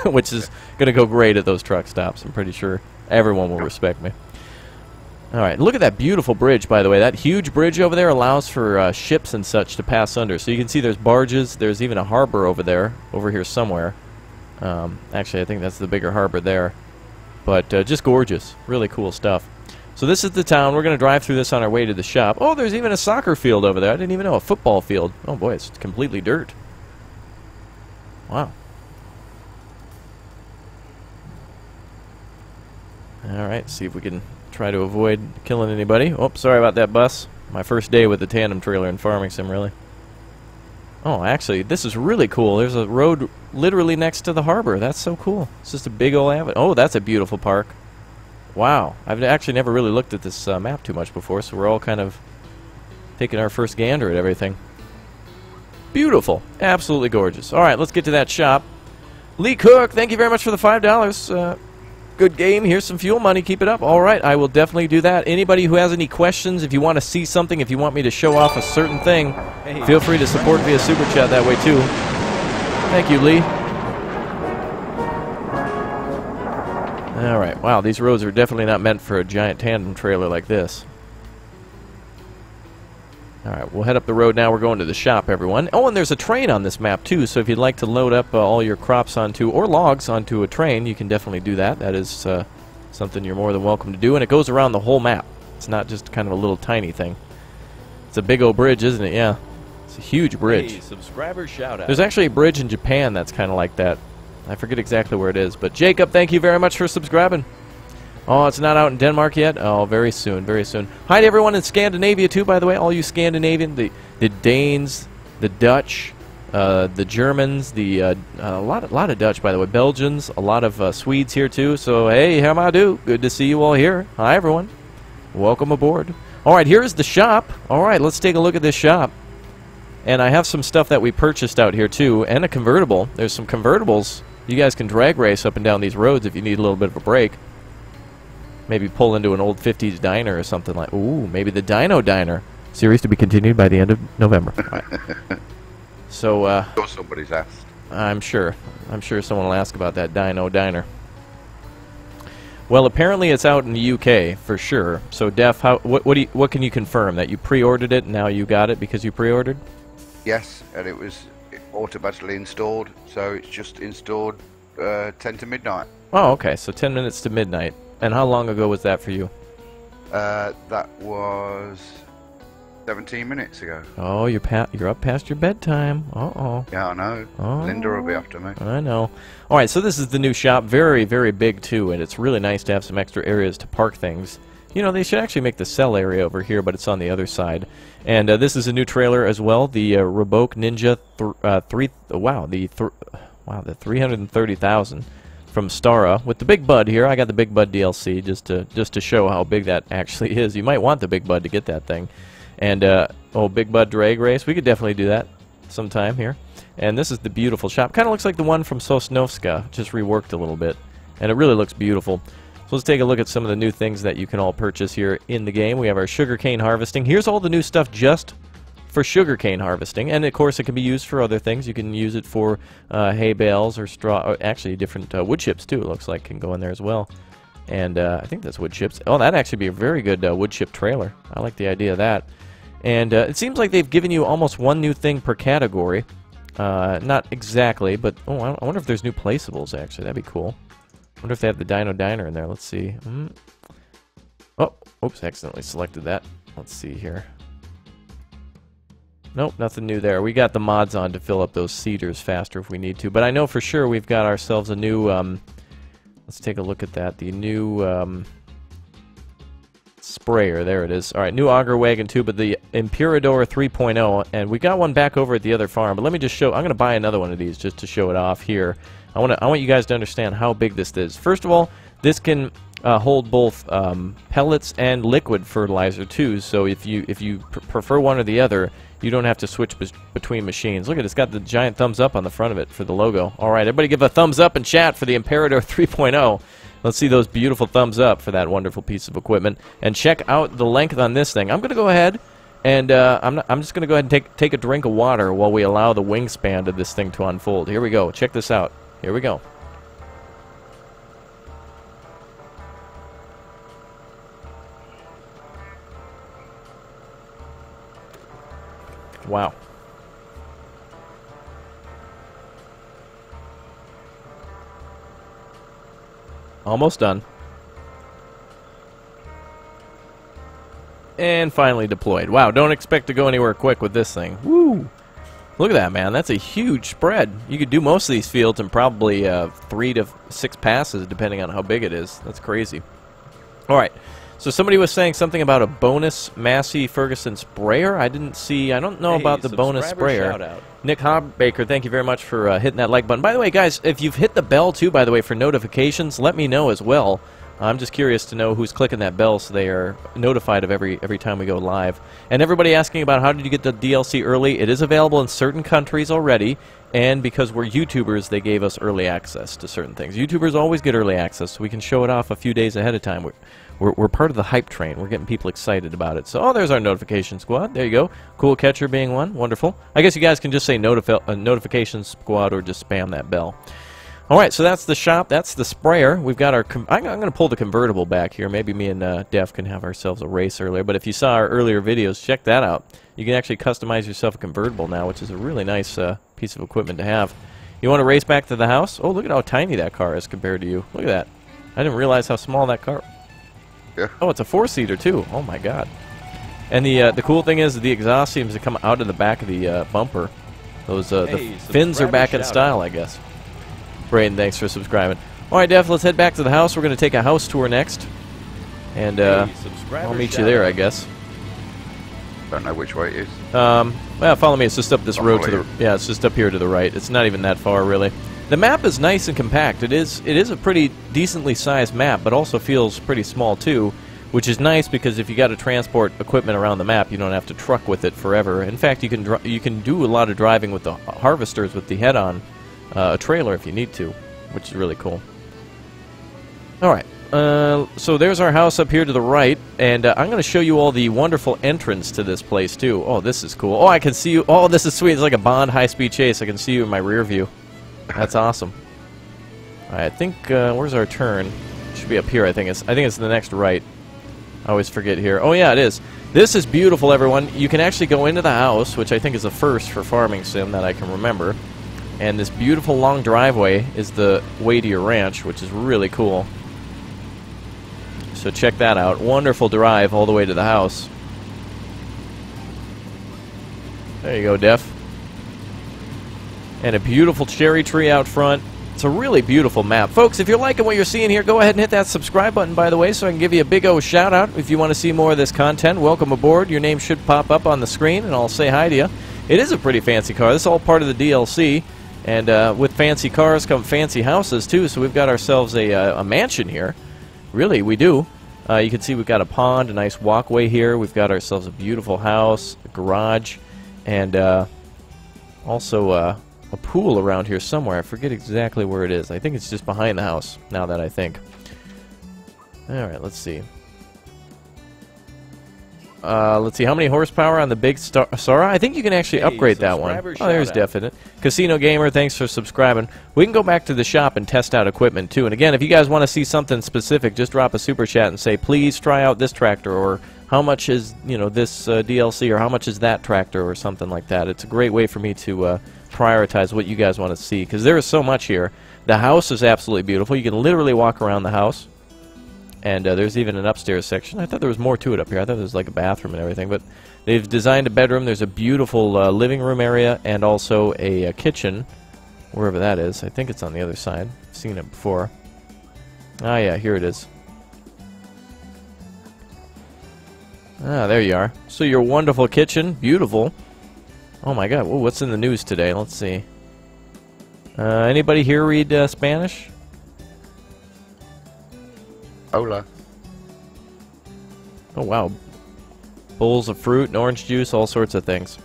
which is gonna go great at those truck stops. I'm pretty sure everyone will respect me. All right, look at that beautiful bridge, by the way. That huge bridge over there allows for ships and such to pass under. So you can see there's barges. There's even a harbor over there, over here somewhere. Actually, I think that's the bigger harbor there. But just gorgeous. Really cool stuff. So this is the town. We're going to drive through this on our way to the shop. Oh, there's even a soccer field over there. I didn't even know. A football field. Oh, boy, it's completely dirt. Wow. All right, see if we can try to avoid killing anybody. Oh, sorry about that, bus. My first day with the tandem trailer in Farming Sim, really. Oh, actually, this is really cool. There's a road literally next to the harbor. That's so cool. It's just a big old avenue. Oh, that's a beautiful park. Wow. I've actually never really looked at this map too much before, so we're all kind of taking our first gander at everything. Beautiful. Absolutely gorgeous. All right, let's get to that shop. Lee Cook, thank you very much for the $5. Good game. Here's some fuel money. Keep it up. All right, I will definitely do that. Anybody who has any questions, if you want to see something, if you want me to show off a certain thing, feel free to support via Super Chat that way, too. Thank you, Lee. All right. Wow, these roads are definitely not meant for a giant tandem trailer like this. All right, we'll head up the road now. We're going to the shop, everyone. Oh, and there's a train on this map, too, so if you'd like to load up all your crops onto, or logs onto a train, you can definitely do that. That is something you're more than welcome to do, and it goes around the whole map. It's not just kind of a little tiny thing. It's a big old bridge, isn't it? Yeah. It's a huge bridge. Hey, subscriber shout out. There's actually a bridge in Japan that's kind of like that. I forget exactly where it is, but Jacob, thank you very much for subscribing. Oh, it's not out in Denmark yet? Oh, very soon, very soon. Hi to everyone in Scandinavia, too, by the way. All you Scandinavian, the Danes, the Dutch, the Germans, a lot of Dutch, by the way. Belgians, a lot of Swedes here, too. So, hey, how I do? Good to see you all here. Hi, everyone. Welcome aboard. All right, here's the shop. All right, let's take a look at this shop. And I have some stuff that we purchased out here, too, and a convertible. There's some convertibles. You guys can drag race up and down these roads if you need a little bit of a break. Maybe pull into an old 50s diner or something like... Ooh, maybe the Dino Diner. Series to be continued by the end of November. Right. So, somebody's asked. I'm sure someone will ask about that Dino Diner. Well, apparently it's out in the UK, for sure. So, Def, what can you confirm? That you pre-ordered it and now you got it because you pre-ordered? Yes, and it was automatically installed, so it's just installed 10 to midnight. Oh, okay, so 10 minutes to midnight. And how long ago was that for you? That was 17 minutes ago. Oh, you're up past your bedtime. Uh-oh. Yeah, I know. Oh. Linda will be after me. I know. All right, so this is the new shop. Very, very big, too, and it's really nice to have some extra areas to park things. You know, they should actually make the sell area over here, but it's on the other side. And this is a new trailer as well, the Roboke Ninja the 330,000 from Stara with the Big Bud here. I got the Big Bud DLC just to show how big that actually is. You might want the Big Bud to get that thing. And Big Bud drag race. We could definitely do that sometime here. And this is the beautiful shop. Kind of looks like the one from Sosnovska, just reworked a little bit. And it really looks beautiful. So let's take a look at some of the new things that you can all purchase here in the game. We have our sugarcane harvesting. Here's all the new stuff just for sugarcane harvesting, and of course it can be used for other things. You can use it for hay bales or straw, or actually different wood chips too, it looks like can go in there as well. And I think that's wood chips. Oh, that'd actually be a very good wood chip trailer. I like the idea of that. And it seems like they've given you almost one new thing per category. Not exactly, but I wonder if there's new placeables actually. That'd be cool. I wonder if they have the Dino Diner in there. Let's see. Oh, oops, accidentally selected that. Let's see here. Nope, nothing new there. We got the mods on to fill up those cedars faster if we need to. But I know for sure we've got ourselves a new, let's take a look at that. The new sprayer, there it is. All right, new auger wagon too, but the Imperador 3.0, and we got one back over at the other farm. But let me just show, I'm going to buy another one of these just to show it off here. I want you guys to understand how big this is. First of all, this can hold both pellets and liquid fertilizer too. So if you prefer one or the other, you don't have to switch between machines. Look at it, it's got the giant thumbs up on the front of it for the logo. All right, everybody give a thumbs up in chat for the Imperator 3.0. Let's see those beautiful thumbs up for that wonderful piece of equipment. And check out the length on this thing. I'm going to go ahead and I'm just going to go ahead and take a drink of water while we allow the wingspan of this thing to unfold. Here we go. Check this out. Here we go. Wow. Almost done. And finally deployed. Wow, don't expect to go anywhere quick with this thing. Woo! Look at that, man. That's a huge spread. You could do most of these fields in probably 3 to 6 passes, depending on how big it is. That's crazy. All right. So somebody was saying something about a bonus Massey Ferguson sprayer. I don't know about the bonus sprayer. Nick Hobbaker, thank you very much for hitting that like button. By the way, guys, if you've hit the bell too, by the way, for notifications, let me know as well. I'm just curious to know who's clicking that bell so they are notified of every time we go live. And everybody asking about how did you get the DLC early? It is available in certain countries already, and because we're YouTubers, they gave us early access to certain things. YouTubers always get early access, so we can show it off a few days ahead of time. We're part of the hype train. We're getting people excited about it. So, oh, there's our notification squad. There you go. Cool Catcher being one. Wonderful. I guess you guys can just say notification squad or just spam that bell. All right, so that's the shop. That's the sprayer. We've got our... I'm going to pull the convertible back here. Maybe me and Def can have ourselves a race earlier. But if you saw our earlier videos, check that out. You can actually customize yourself a convertible now, which is a really nice piece of equipment to have. You want to race back to the house? Oh, look at how tiny that car is compared to you. Look at that. I didn't realize how small that car... Yeah. Oh, it's a 4-seater too. Oh my God! And the cool thing is the exhaust seems to come out of the back of the bumper. Those the fins are back in style, I guess. Braden, thanks for subscribing. All right, Def, let's head back to the house. We're going to take a house tour next, and I'll meet you there, I guess. Don't know which way it is. Well, follow me. It's just up this road to the... Yeah, it's just up here to the right. It's not even that far, really. The map is nice and compact. It is a pretty decently sized map, but also feels pretty small too, which is nice because if you got to transport equipment around the map, you don't have to truck with it forever. In fact, you can do a lot of driving with the harvesters with the head on a trailer if you need to, which is really cool. All right. So there's our house up here to the right, and I'm going to show you all the wonderful entrance to this place too. Oh, this is cool. Oh, I can see you. Oh, this is sweet. It's like a Bond high-speed chase. I can see you in my rear view. That's awesome. All right, I think where's our turn? It should be up here. I think it's the next right. I always forget here. Oh yeah, it is. This is beautiful, everyone. You can actually go into the house, which I think is a first for Farming Sim that I can remember. And this beautiful long driveway is the way to your ranch, which is really cool. So check that out. Wonderful drive all the way to the house. There you go, Def. And a beautiful cherry tree out front. It's a really beautiful map. Folks, if you're liking what you're seeing here, go ahead and hit that subscribe button, by the way, so I can give you a big O shout-out. If you want to see more of this content, welcome aboard. Your name should pop up on the screen, and I'll say hi to you. It is a pretty fancy car. This is all part of the DLC. And with fancy cars come fancy houses, too, so we've got ourselves a mansion here. Really, we do. You can see we've got a pond, a nice walkway here. We've got ourselves a beautiful house, a garage, and also a pool around here somewhere. I forget exactly where it is. I think it's just behind the house, now that I think. Alright, let's see. Let's see, how many horsepower on the big Sora? I think you can actually upgrade that one. Oh, there's Definite. Casino Gamer, thanks for subscribing. We can go back to the shop and test out equipment, too. And again, if you guys want to see something specific, just drop a super chat and say, please try out this tractor, or how much is, you know, this DLC, or how much is that tractor, or something like that. It's a great way for me to prioritize what you guys want to see, because there is so much here. The house is absolutely beautiful. You can literally walk around the house. And there's even an upstairs section. I thought there was more to it up here. I thought there was like a bathroom and everything. But they've designed a bedroom. There's a beautiful living room area and also a kitchen, wherever that is. I think it's on the other side. I've seen it before. Ah, yeah, here it is. Ah, there you are. So your wonderful kitchen. Beautiful. Oh, my God. Ooh, what's in the news today? Let's see. Anybody here read Spanish? Hola. Oh, wow. Bowls of fruit and orange juice, all sorts of things.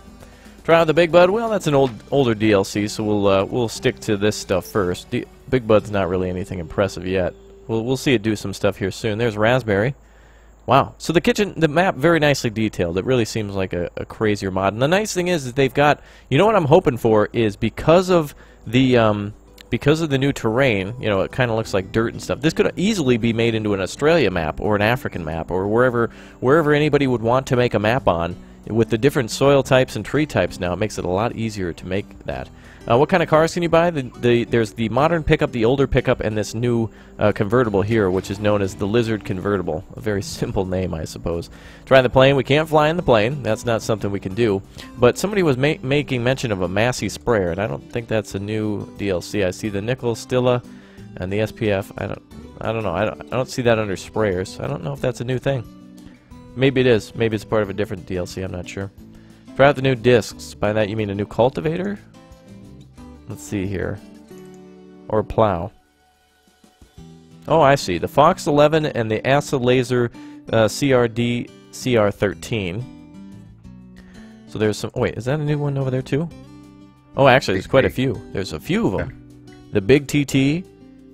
Try out the Big Bud. Well, that's an older DLC, so we'll stick to this stuff first. The Big Bud's not really anything impressive yet. We'll see it do some stuff here soon. There's Raspberry. Wow. So the map, very nicely detailed. It really seems like a crazier mod. And the nice thing is that they've got, you know what I'm hoping for is because of the new terrain, you know, it kind of looks like dirt and stuff. This could easily be made into an Australia map or an African map or wherever anybody would want to make a map on. With the different soil types and tree types now, it makes it a lot easier to make that. What kind of cars can you buy? There's the modern pickup, the older pickup, and this new convertible here, which is known as the Lizard Convertible. A very simple name, I suppose. Try the plane. We can't fly in the plane. That's not something we can do. But somebody was making mention of a Massey sprayer, and I don't think that's a new DLC. I see the Nickel Stilla and the SPF. I don't know. I don't see that under sprayers. I don't know if that's a new thing. Maybe it is. Maybe it's part of a different DLC. I'm not sure. Try out the new discs. By that you mean a new cultivator? Let's see here. Or plow. Oh, I see. The Fox 11 and the ASA Laser CRD CR13. So there's some... Oh, wait, is that a new one over there too? Oh, actually, there's quite a few. There's a few of them. The Big TT,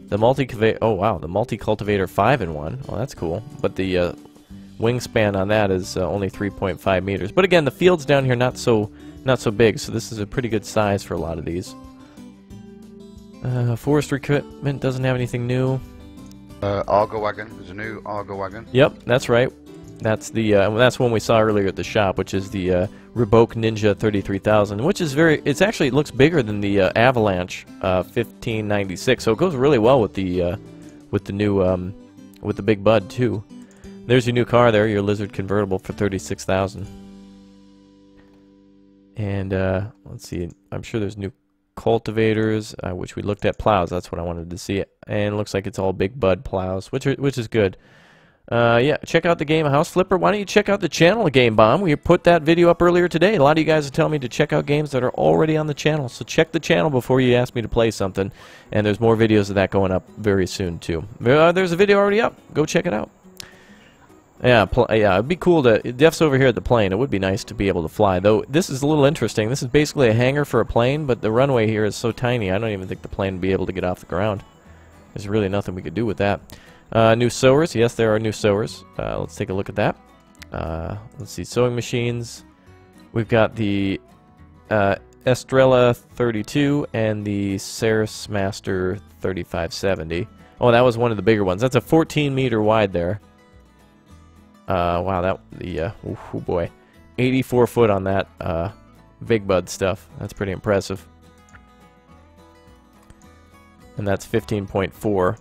the multi-cultivator... Oh, wow, the multi-cultivator 5-in-1. Well, that's cool. But the wingspan on that is only 3.5 meters. But again, the fields down here not so big, so this is a pretty good size for a lot of these. Forestry equipment doesn't have anything new. Argo wagon. There's a new Argo wagon. Yep, that's right. That's the that's one we saw earlier at the shop, which is the Reboke Ninja 33,000, which is it looks bigger than the Avalanche 1596. So it goes really well with the new with the Big Bud too. There's your new car there, your Lizard Convertible for 36,000. And let's see, I'm sure there's new cultivators, which we looked at. Plows, that's what I wanted to see. And it looks like it's all Big Bud plows, which is good. Yeah, check out the game House Flipper. Why don't you check out the channel of Game Bomb? We put that video up earlier today. A lot of you guys are telling me to check out games that are already on the channel. So check the channel before you ask me to play something. And there's more videos of that going up very soon too. There's a video already up. Go check it out. Yeah, it'd be cool to... Def's over here at the plane. It would be nice to be able to fly. Though, this is a little interesting. This is basically a hangar for a plane, but the runway here is so tiny, I don't even think the plane would be able to get off the ground. There's really nothing we could do with that. New sewers. Yes, there are new sewers. Let's take a look at that. Let's see. Sewing machines. We've got the Estrella 32 and the Ceres Master 3570. Oh, that was one of the bigger ones. That's a 14-meter wide there. Wow, oh boy, 84 foot on that Big Bud stuff. That's pretty impressive. And that's 15.4.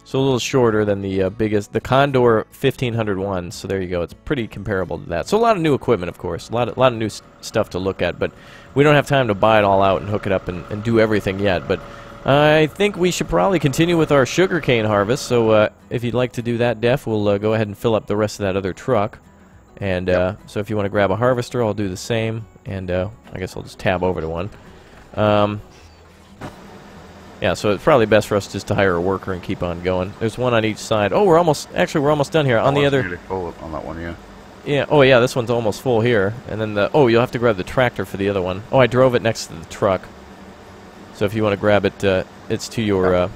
So a little shorter than the the Condor 1501. So there you go. It's pretty comparable to that. So a lot of new equipment, of course. A lot of new stuff to look at. But we don't have time to buy it all out and hook it up and do everything yet. But I think we should probably continue with our sugarcane harvest. So if you'd like to do that, Def, we'll go ahead and fill up the rest of that other truck. And so if you want to grab a harvester, I'll do the same. And I guess I'll just tab over to one. Yeah, so it's probably best for us just to hire a worker and keep on going. There's one on each side. Oh, we're almost done here. On the other... Nearly full on that one, yeah. Yeah, oh yeah, this one's almost full here. And then oh, you'll have to grab the tractor for the other one. Oh, I drove it next to the truck. So if you want to grab it, it's to your,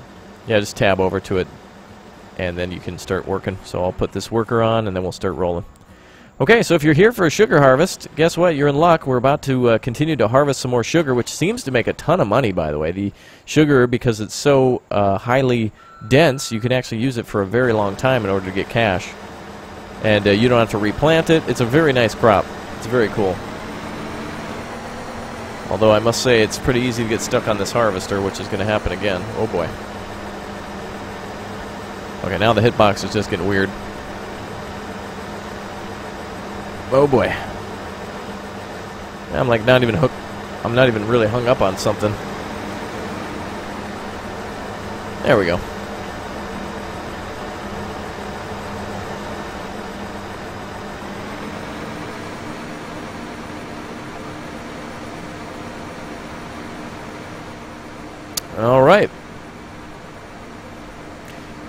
yeah, just tab over to it, and then you can start working. So I'll put this worker on, and then we'll start rolling. Okay, so if you're here for a sugar harvest, guess what? You're in luck. We're about to continue to harvest some more sugar, which seems to make a ton of money, by the way. The sugar, because it's so highly dense, you can actually use it for a very long time in order to get cash. And you don't have to replant it. It's a very nice crop. It's very cool. Although I must say it's pretty easy to get stuck on this harvester, which is going to happen again. Oh boy. Okay, now the hitbox is just getting weird. Oh boy. I'm like not even hooked. I'm not even really hung up on something. There we go. All right.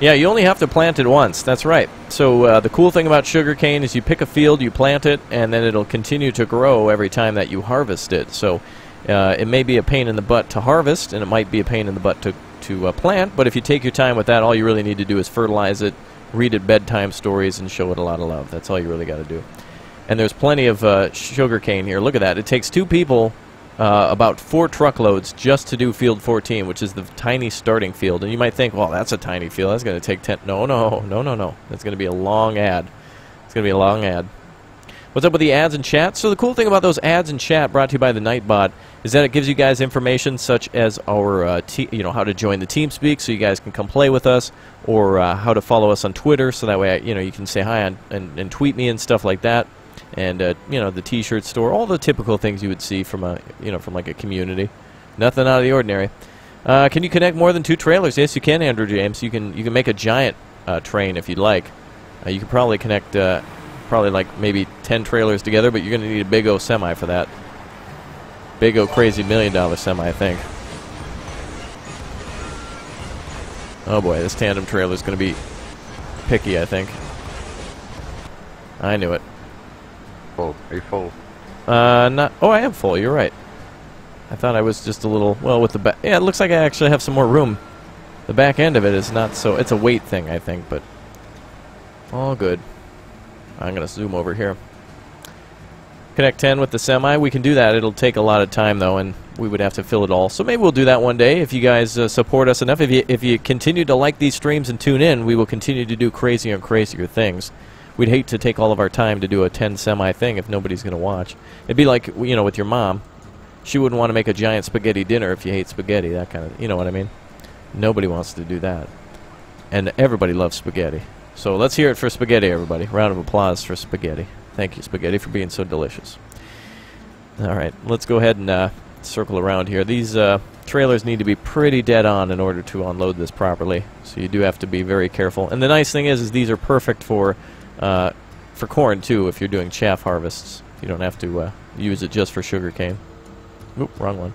Yeah, you only have to plant it once. That's right. So the cool thing about sugarcane is you pick a field, you plant it, and then it'll continue to grow every time that you harvest it. So it may be a pain in the butt to harvest, and it might be a pain in the butt to plant, but if you take your time with that, all you really need to do is fertilize it, read it bedtime stories, and show it a lot of love. That's all you really got to do. And there's plenty of sugarcane here. Look at that. It takes 2 people about 4 truckloads just to do field 14, which is the tiny starting field. And you might think, well, that's a tiny field. That's going to take 10. No. That's going to be a long ad. It's going to be a long ad. What's up with the ads and chat? So the cool thing about those ads and chat brought to you by the Nightbot is that it gives you guys information such as our, how to join the TeamSpeak so you guys can come play with us, or how to follow us on Twitter so that way, you can say hi and tweet me and stuff like that. And the T-shirt store, all the typical things you would see from from like a community. Nothing out of the ordinary. Can you connect more than 2 trailers? Yes, you can, Andrew James. You can make a giant train if you'd like. You could probably connect probably like maybe 10 trailers together, but you're going to need a big O semi for that. Big O crazy $1 million semi, I think. Oh boy, this tandem trailer is going to be picky, I think. I knew it. Full. Are you full? Not. Oh, I am full. You're right. I thought I was just a little. Well, with the back. Yeah, it looks like I actually have some more room. The back end of it is not so. It's a weight thing, I think, but all good. I'm gonna zoom over here. Connect 10 with the semi. We can do that. It'll take a lot of time though, and we would have to fill it all. So maybe we'll do that one day if you guys support us enough. If you continue to like these streams and tune in, we will continue to do crazier and crazier things. We'd hate to take all of our time to do a 10 semi thing if nobody's going to watch. It'd be like, with your mom. She wouldn't want to make a giant spaghetti dinner if you hate spaghetti, that kind of, you know what I mean? Nobody wants to do that. And everybody loves spaghetti. So let's hear it for spaghetti, everybody. Round of applause for spaghetti. Thank you, spaghetti, for being so delicious. All right, let's go ahead and circle around here. These trailers need to be pretty dead on in order to unload this properly. So you do have to be very careful. And the nice thing is these are perfect for corn too, if you're doing chaff harvests. You don't have to use it just for sugarcane. Oop, wrong one.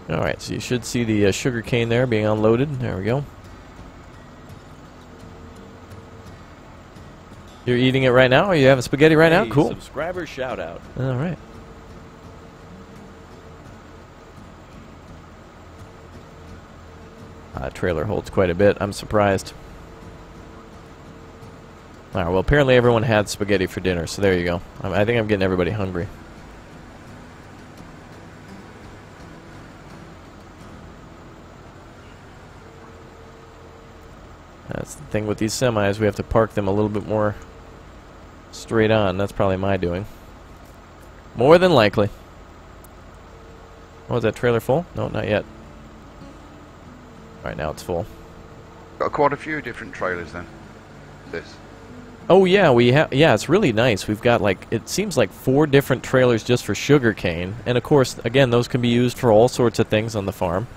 Alright, so you should see the sugarcane there being unloaded. There we go. You're eating it right now? Are you having spaghetti right now? Cool. Subscriber shout out. Alright. Trailer holds quite a bit. I'm surprised. Alright, well, apparently everyone had spaghetti for dinner, so there you go. I think I'm getting everybody hungry. That's the thing with these semis. We have to park them a little bit more straight on. That's probably my doing. More than likely. Oh, is that trailer full? No, not yet. Right now it's full. Got quite a few different trailers then. This. Oh yeah, we have. Yeah, it's really nice. We've got like, it seems like 4 different trailers just for sugarcane, and of course, again, those can be used for all sorts of things on the farm.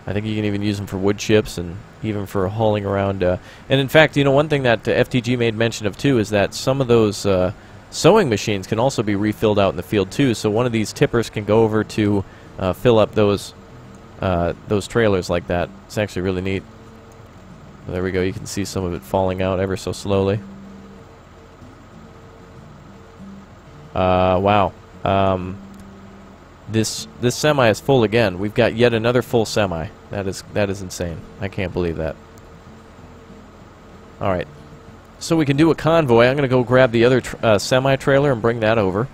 I think you can even use them for wood chips and even for hauling around. And in fact, one thing that FTG made mention of too is that some of those sewing machines can also be refilled out in the field too. So one of these tippers can go over to fill up those trailers like that. It's actually really neat. There we go. You can see some of it falling out ever so slowly. Wow. This semi is full again. We've got yet another full semi. That is insane. I can't believe that. All right. So we can do a convoy. I'm going to go grab the other semi trailer and bring that over.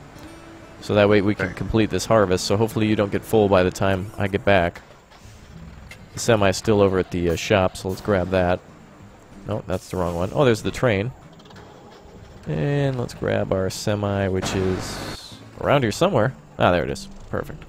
So that way we can complete this harvest. So hopefully you don't get full by the time I get back. The semi is still over at the shop, so let's grab that. No, that's the wrong one. Oh, there's the train. And let's grab our semi, which is around here somewhere. Ah, there it is. Perfect.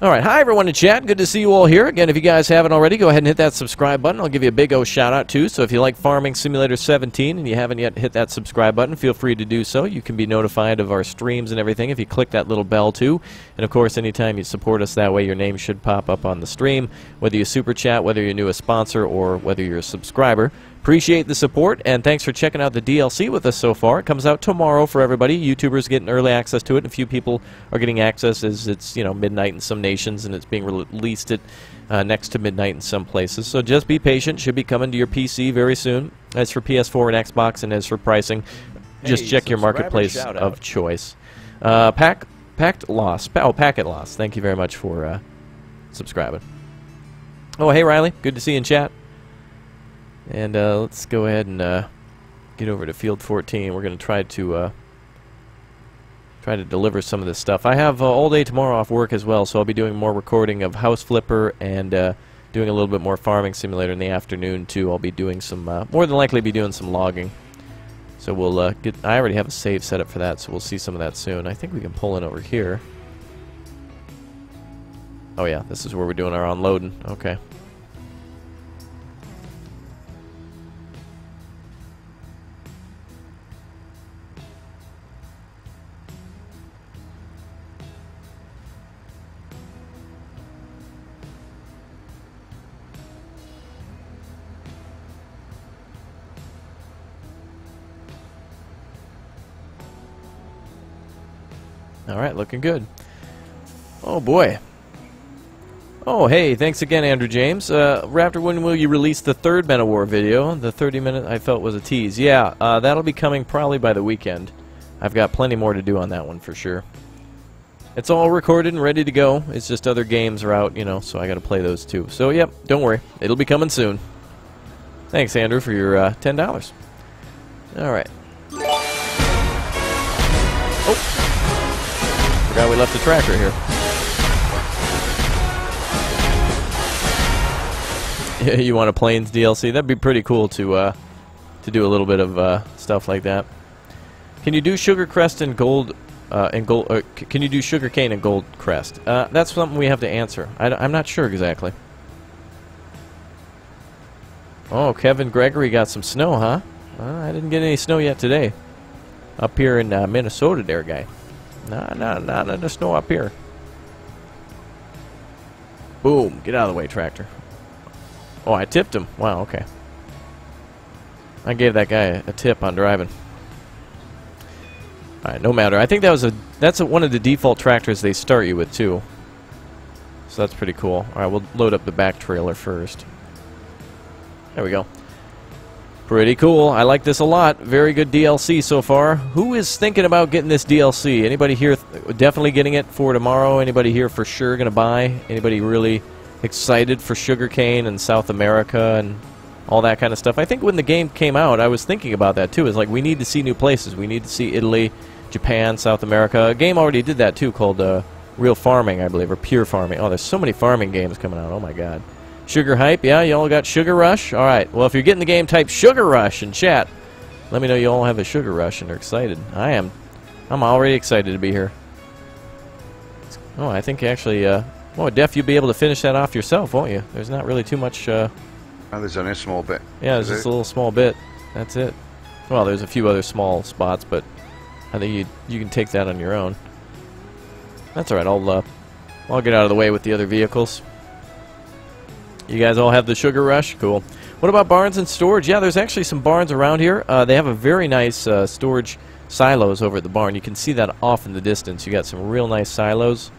Alright, hi everyone in chat. Good to see you all here. Again, if you guys haven't already, go ahead and hit that subscribe button. I'll give you a big O shout out too. So if you like Farming Simulator 17 and you haven't yet hit that subscribe button, feel free to do so. You can be notified of our streams and everything if you click that little bell too. And of course, anytime you support us that way, your name should pop up on the stream. Whether you super chat, whether you're new a sponsor, or whether you're a subscriber, Appreciate the support, and thanks for checking out the DLC with us so far. It comes out tomorrow for everybody. YouTubers getting early access to it, and a few people are getting access as it's, you know, midnight in some nations, and it's being released at next to midnight in some places. So just be patient. Should be coming to your PC very soon. As for PS4 and Xbox, and as for pricing, just check your marketplace of choice. Packet Loss. Thank you very much for subscribing. Oh, hey, Riley. Good to see you in chat. And let's go ahead and get over to Field 14. We're going to try to deliver some of this stuff. I have all day tomorrow off work as well, so I'll be doing more recording of House Flipper and doing a little bit more Farming Simulator in the afternoon too. I'll be doing some, more than likely be doing some logging. So we'll get. I already have a save set up for that, so we'll see some of that soon. I think we can pull in over here. Oh yeah, this is where we're doing our unloading. Okay. Alright, looking good. Oh boy. Oh hey, thanks again, Andrew James. Raptor, when will you release the third Men of War video? The 30-minute I felt was a tease. Yeah, that'll be coming probably by the weekend. I've got plenty more to do on that one for sure. It's all recorded and ready to go. It's just other games are out, you know, so I gotta play those too. So yep, don't worry. It'll be coming soon. Thanks, Andrew, for your $10. Alright. Oh! Forgot we left the tracker here. Yeah, you want a Plains DLC? That'd be pretty cool to do a little bit of stuff like that. Can you do Sugar Crest and Gold? Can you do Sugar Cane and Gold Crest? That's something we have to answer. I'm not sure exactly. Oh, Kevin Gregory got some snow, huh? I didn't get any snow yet today. Up here in Minnesota, there, guy. Not the snow up here. Boom! Get out of the way, tractor. Oh, I tipped him. Wow, okay. I gave that guy a tip on driving. Alright, no matter. I think that's one of the default tractors they start you with, too. So that's pretty cool. Alright, we'll load up the back trailer first. There we go. Pretty cool. I like this a lot. Very good DLC so far. Who is thinking about getting this DLC? Anybody here definitely getting it for tomorrow? Anybody here for sure going to buy? Anybody really excited for sugarcane and South America and all that kind of stuff? I think when the game came out, I was thinking about that too. It's like we need to see new places. We need to see Italy, Japan, South America. A game already did that too called Real Farming, I believe, or Pure Farming. Oh, there's so many farming games coming out. Oh my god. Sugar Hype, yeah, you all got Sugar Rush? Alright, well if you're getting the game, type Sugar Rush in chat. Let me know you all have a Sugar Rush and are excited. I am. I'm already excited to be here. Oh, I think actually, oh, Def, you'll be able to finish that off yourself, won't you? There's not really too much, Oh, there's only a small bit. Yeah, there's just a little small bit. That's it. Well, there's a few other small spots, but I think you can take that on your own. That's alright, I'll get out of the way with the other vehicles. You guys all have the Sugar Rush? Cool. What about barns and storage? Yeah, there's actually some barns around here. They have a very nice storage silos over at the barn. You can see that off in the distance. You got some real nice silos,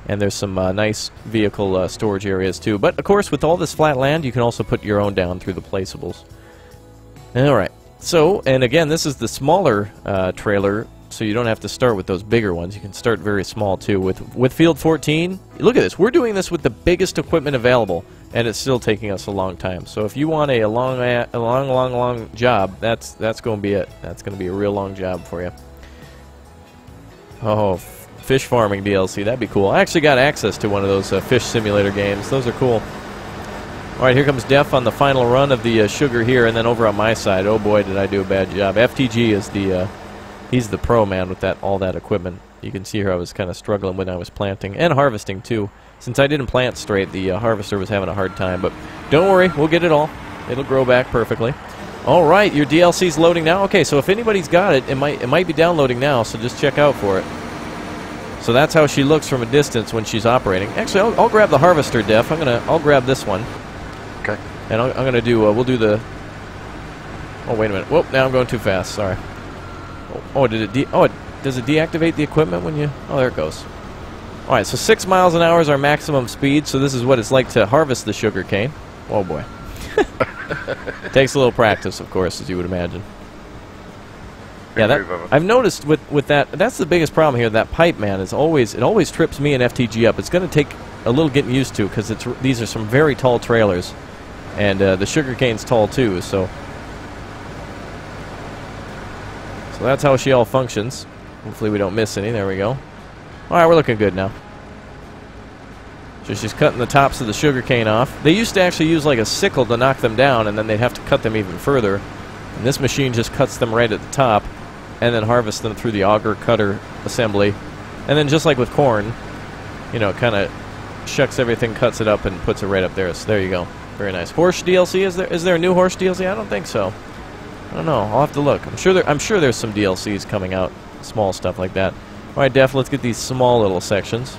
and there's some nice vehicle storage areas too. But, of course, with all this flat land, you can also put your own down through the placeables. Alright. So, and again, this is the smaller trailer, so you don't have to start with those bigger ones. You can start very small too. With Field 14, look at this. We're doing this with the biggest equipment available, and it's still taking us a long time. So if you want a long job, that's going to be it. That's going to be a real long job for you. Oh, fish farming DLC. That'd be cool. I actually got access to one of those fish simulator games. Those are cool. All right, here comes Def on the final run of the sugar here, and then over on my side. Oh boy, did I do a bad job. FTG is the he's the pro man with all that equipment. You can see here I was kind of struggling when I was planting and harvesting too. Since I didn't plant straight, the harvester was having a hard time. But don't worry, we'll get it all. It'll grow back perfectly. All right, your DLC's loading now. Okay, so if anybody's got it, it might be downloading now. So just check out for it. So that's how she looks from a distance when she's operating. Actually, I'll grab the harvester, Def. I'll grab this one. Okay. And I'm gonna do. We'll do the Oh, wait a minute. Whoop, now I'm going too fast. Sorry. Oh, did it does it deactivate the equipment when you... Oh, there it goes. Alright, so 6 miles an hour is our maximum speed, so this is what it's like to harvest the sugar cane. Oh, boy. Takes a little practice, of course, as you would imagine. Yeah, I've noticed with that, that's the biggest problem here. That pipe, man, it always trips me and FTG up. It's going to take a little getting used to, because these are some very tall trailers, and the sugar cane's tall too. So that's how she all functions. Hopefully we don't miss any. There we go. All right, we're looking good now. So she's cutting the tops of the sugar cane off. They used to actually use like a sickle to knock them down, and then they'd have to cut them even further. And this machine just cuts them right at the top, and then harvest them through the auger cutter assembly. And then just like with corn, you know, kind of shucks everything, cuts it up, and puts it right up there. So there you go. Very nice. Horse DLC, is there a new horse DLC? I don't think so. I don't know. I'll have to look. I'm sure there's some DLCs coming out, small stuff like that. All right, Def, let's get these small little sections.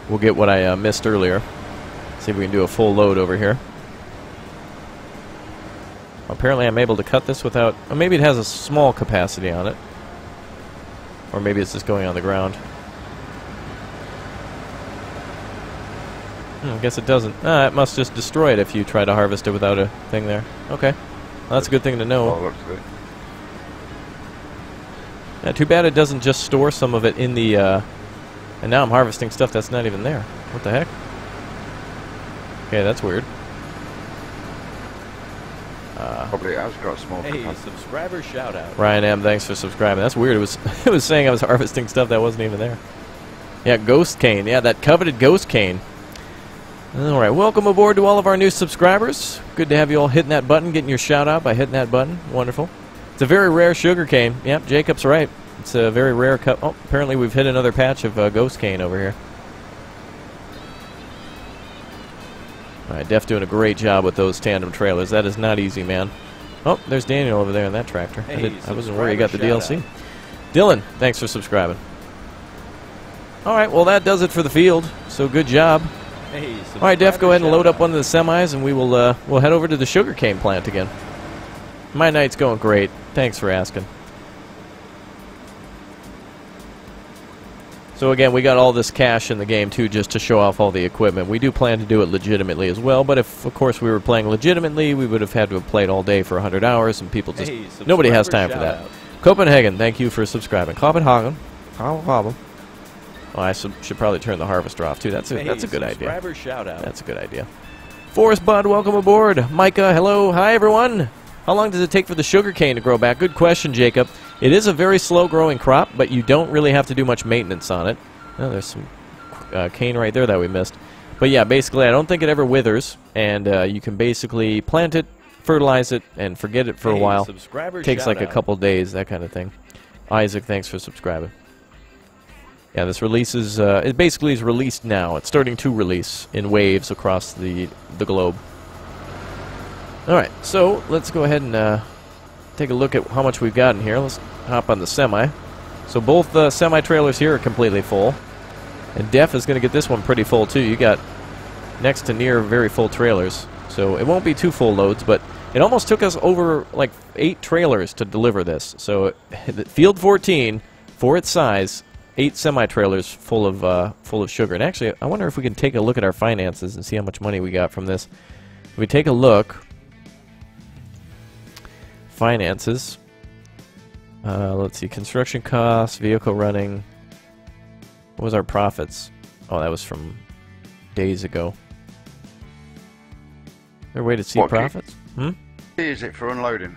We'll get what I missed earlier. See if we can do a full load over here. Apparently I'm able to cut this without... Well, maybe it has a small capacity on it. Or maybe it's just going on the ground. I guess it doesn't. It must just destroy it if you try to harvest it without a thing there. Okay. Well, that's a good thing to know. Oh, looks good. Yeah, too bad it doesn't just store some of it in the... and now I'm harvesting stuff that's not even there. What the heck? Okay, that's weird. Probably has got a small capacity. Subscriber shout out. Ryan M, thanks for subscribing. That's weird. It was saying I was harvesting stuff that wasn't even there. Yeah, ghost cane. Yeah, that coveted ghost cane. All right, welcome aboard to all of our new subscribers. Good to have you all hitting that button, getting your shout out by hitting that button. Wonderful. It's a very rare sugar cane. Yep, Jacob's right. It's a very rare cut. Oh, apparently we've hit another patch of ghost cane over here. All right, Def doing a great job with those tandem trailers. That is not easy, man. Oh, there's Daniel over there in that tractor. Hey, I wasn't worried he got the DLC. Dylan, thanks for subscribing. All right, well, that does it for the field. So good job. Hey, all right, Def, go ahead and load up one of the semis, and we will we'll head over to the sugarcane plant again. My night's going great. Thanks for asking. So again, we got all this cash in the game too, just to show off all the equipment. We do plan to do it legitimately as well, but if, of course, we were playing legitimately, we would have had to have played all day for 100 hours, and people just... nobody has time for that. Copenhagen, thank you for subscribing. Copenhagen. Oh, I should probably turn the harvester off too. That's a good idea. Shout out. That's a good idea. Forest Bud, welcome aboard. Micah, hello. Hi, everyone. How long does it take for the sugar cane to grow back? Good question, Jacob. It is a very slow-growing crop, but you don't really have to do much maintenance on it. Oh, there's some cane right there that we missed. But yeah, basically, I don't think it ever withers, and you can basically plant it, fertilize it, and forget it for a while. Takes like a couple days, that kind of thing. Isaac, thanks for subscribing. Yeah, this releases, it basically is released now. It's starting to release in waves across the globe. Alright, so let's go ahead and take a look at how much we've got in here. Let's hop on the semi. So both semi-trailers here are completely full. And Def is going to get this one pretty full too. You got next to near very full trailers. So it won't be two full loads, but it almost took us over like 8 trailers to deliver this. So Field 14, for its size, 8 semi-trailers full of sugar. And actually, I wonder if we can take a look at our finances and see how much money we got from this. If we take a look... Finances. Let's see. Construction costs, vehicle running. What was our profits? Oh, that was from days ago. Is there a way to see profits? Is it for unloading?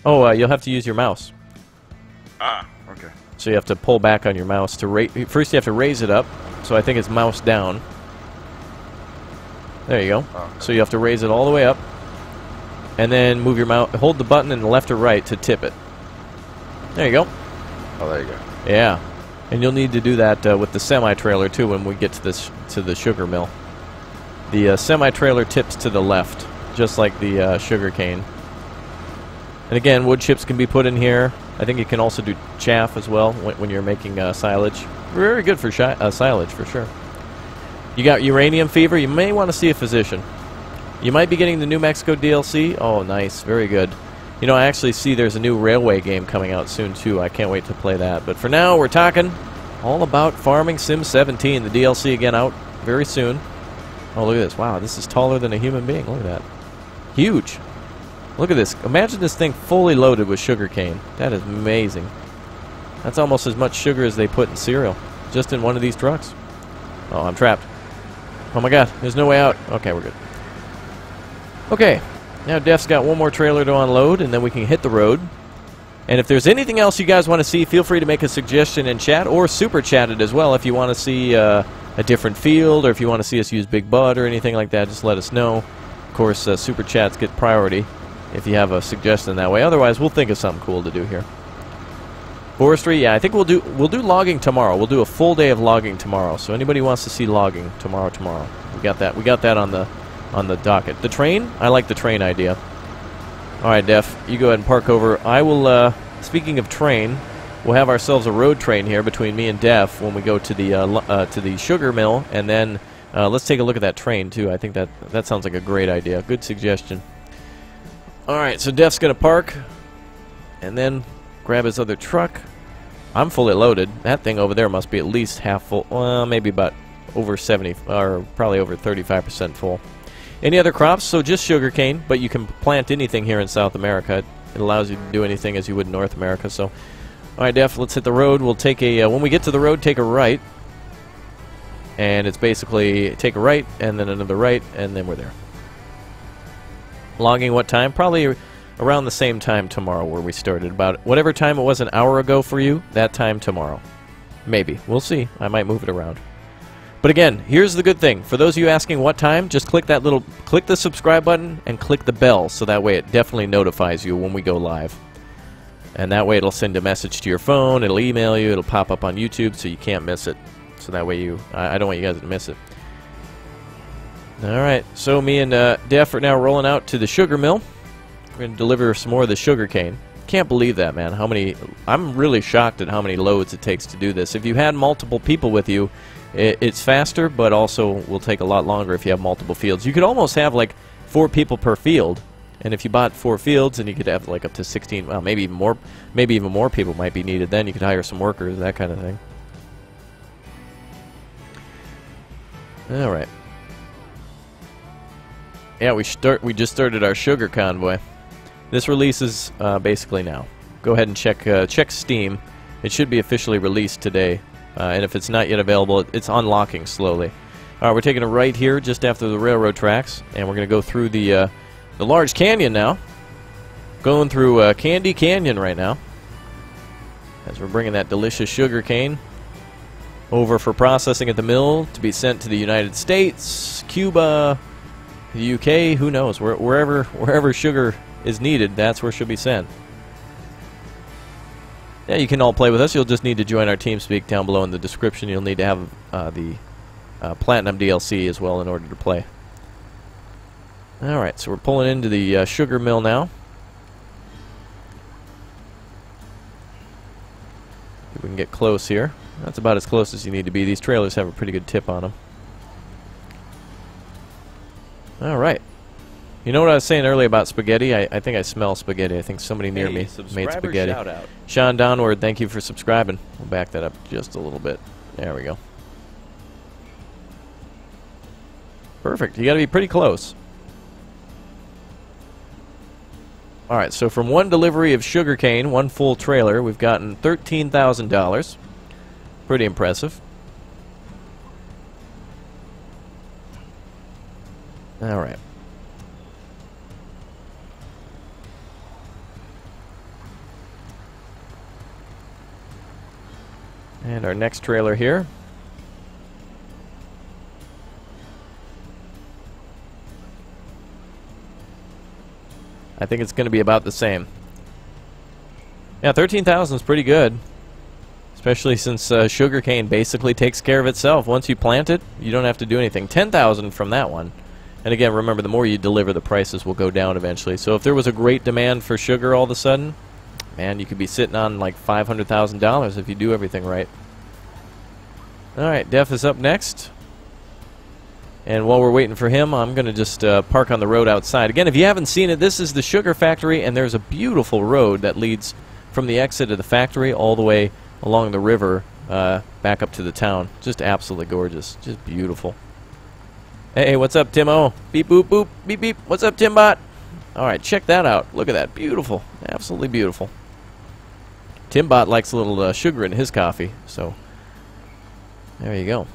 Oh, you'll have to use your mouse. Ah, okay. So you have to pull back on your mouse to raise. First, you have to raise it up. So I think it's mouse down. There you go. Oh, okay. So you have to raise it all the way up. And then move your mouse, hold the button in the left or right to tip it. There you go. Oh, there you go. Yeah, and you'll need to do that with the semi-trailer too when we get to the sugar mill. The semi-trailer tips to the left, just like the sugar cane. And again, wood chips can be put in here. I think you can also do chaff as well when you're making silage. Very good for silage for sure. You got uranium fever? You may want to see a physician. You might be getting the New Mexico DLC. Oh, nice. Very good. You know, I actually see there's a new railway game coming out soon, too. I can't wait to play that. But for now, we're talking all about Farming Sim 17. The DLC again out very soon. Oh, look at this. Wow, this is taller than a human being. Look at that. Huge. Look at this. Imagine this thing fully loaded with sugarcane. That is amazing. That's almost as much sugar as they put in cereal, just in one of these trucks. Oh, I'm trapped. Oh my god, there's no way out. Okay, we're good. Okay, now Def's got one more trailer to unload, and then we can hit the road. And if there's anything else you guys want to see, feel free to make a suggestion in chat, or super chat it as well if you want to see a different field, or if you want to see us use Big Bud or anything like that, just let us know. Of course, super chats get priority if you have a suggestion that way. Otherwise, we'll think of something cool to do here. Forestry, yeah, I think we'll do logging tomorrow. We'll do a full day of logging tomorrow. So anybody who wants to see logging tomorrow, we got that. We got that on the docket. The train, I like the train idea. All right, Def, you go ahead and park over. I will. Speaking of train, we'll have ourselves a road train here between me and Def when we go to the sugar mill, and then let's take a look at that train too. I think that sounds like a great idea. Good suggestion. All right, so Def's gonna park, and then grab his other truck. I'm fully loaded. That thing over there must be at least half full. Well, maybe about over 70, or probably over 35% full. Any other crops? So just sugarcane, but you can plant anything here in South America. It allows you to do anything as you would in North America. So, all right, Def, let's hit the road. We'll take a when we get to the road, take a right, and it's basically take a right and then another right, and then we're there. Logging what time? Probably around the same time tomorrow where we started. About whatever time it was an hour ago for you, that time tomorrow. Maybe. We'll see. I might move it around. But again, here's the good thing. For those of you asking what time, just click the subscribe button and click the bell, so that way it definitely notifies you when we go live. And that way it'll send a message to your phone, it'll email you, it'll pop up on YouTube so you can't miss it. So that way I don't want you guys to miss it. Alright, so me and Def are now rolling out to the sugar mill. We're going to deliver some more of the sugar cane. Can't believe that, man. I'm really shocked at how many loads it takes to do this. If you had multiple people with you, it's faster, but also will take a lot longer if you have multiple fields. You could almost have like 4 people per field, and if you bought 4 fields, and you could have like up to 16, well, maybe even more people might be needed. Then you could hire some workers, that kind of thing. All right. Yeah, we just started our sugar convoy. This releases basically now. Go ahead and check Steam. It should be officially released today. And if it's not yet available, it's unlocking slowly. All right, we're taking a right here just after the railroad tracks, and we're going to go through the large canyon now. Going through Candy Canyon right now, as we're bringing that delicious sugar cane over for processing at the mill to be sent to the United States, Cuba, the UK, who knows, wherever sugar is needed, that's where it should be sent. Yeah, you can all play with us. You'll just need to join our TeamSpeak down below in the description. You'll need to have the Platinum DLC as well in order to play. Alright, so we're pulling into the sugar mill now. If we can get close here. That's about as close as you need to be. These trailers have a pretty good tip on them. Alright. You know what I was saying earlier about spaghetti? I think I smell spaghetti. I think somebody near me made spaghetti. Shout-out. Sean Donward, thank you for subscribing. We'll back that up just a little bit. There we go. Perfect. You got to be pretty close. Alright, so from one delivery of sugarcane, one full trailer, we've gotten $13,000. Pretty impressive. Alright. And our next trailer here. I think it's going to be about the same. Yeah, 13,000 is pretty good. Especially since sugarcane basically takes care of itself. Once you plant it, you don't have to do anything. 10,000 from that one. And again, remember, the more you deliver, the prices will go down eventually. So if there was a great demand for sugar all of a sudden, man, you could be sitting on like $500,000 if you do everything right. Alright, Def is up next. And while we're waiting for him, I'm going to just park on the road outside. Again, if you haven't seen it, this is the sugar factory, and there's a beautiful road that leads from the exit of the factory all the way along the river back up to the town. Just absolutely gorgeous. Just beautiful. Hey, what's up, Timo? Beep, boop, boop, beep, beep. What's up, Timbot? All right, check that out. Look at that. Beautiful. Absolutely beautiful. Timbot likes a little sugar in his coffee, so there you go.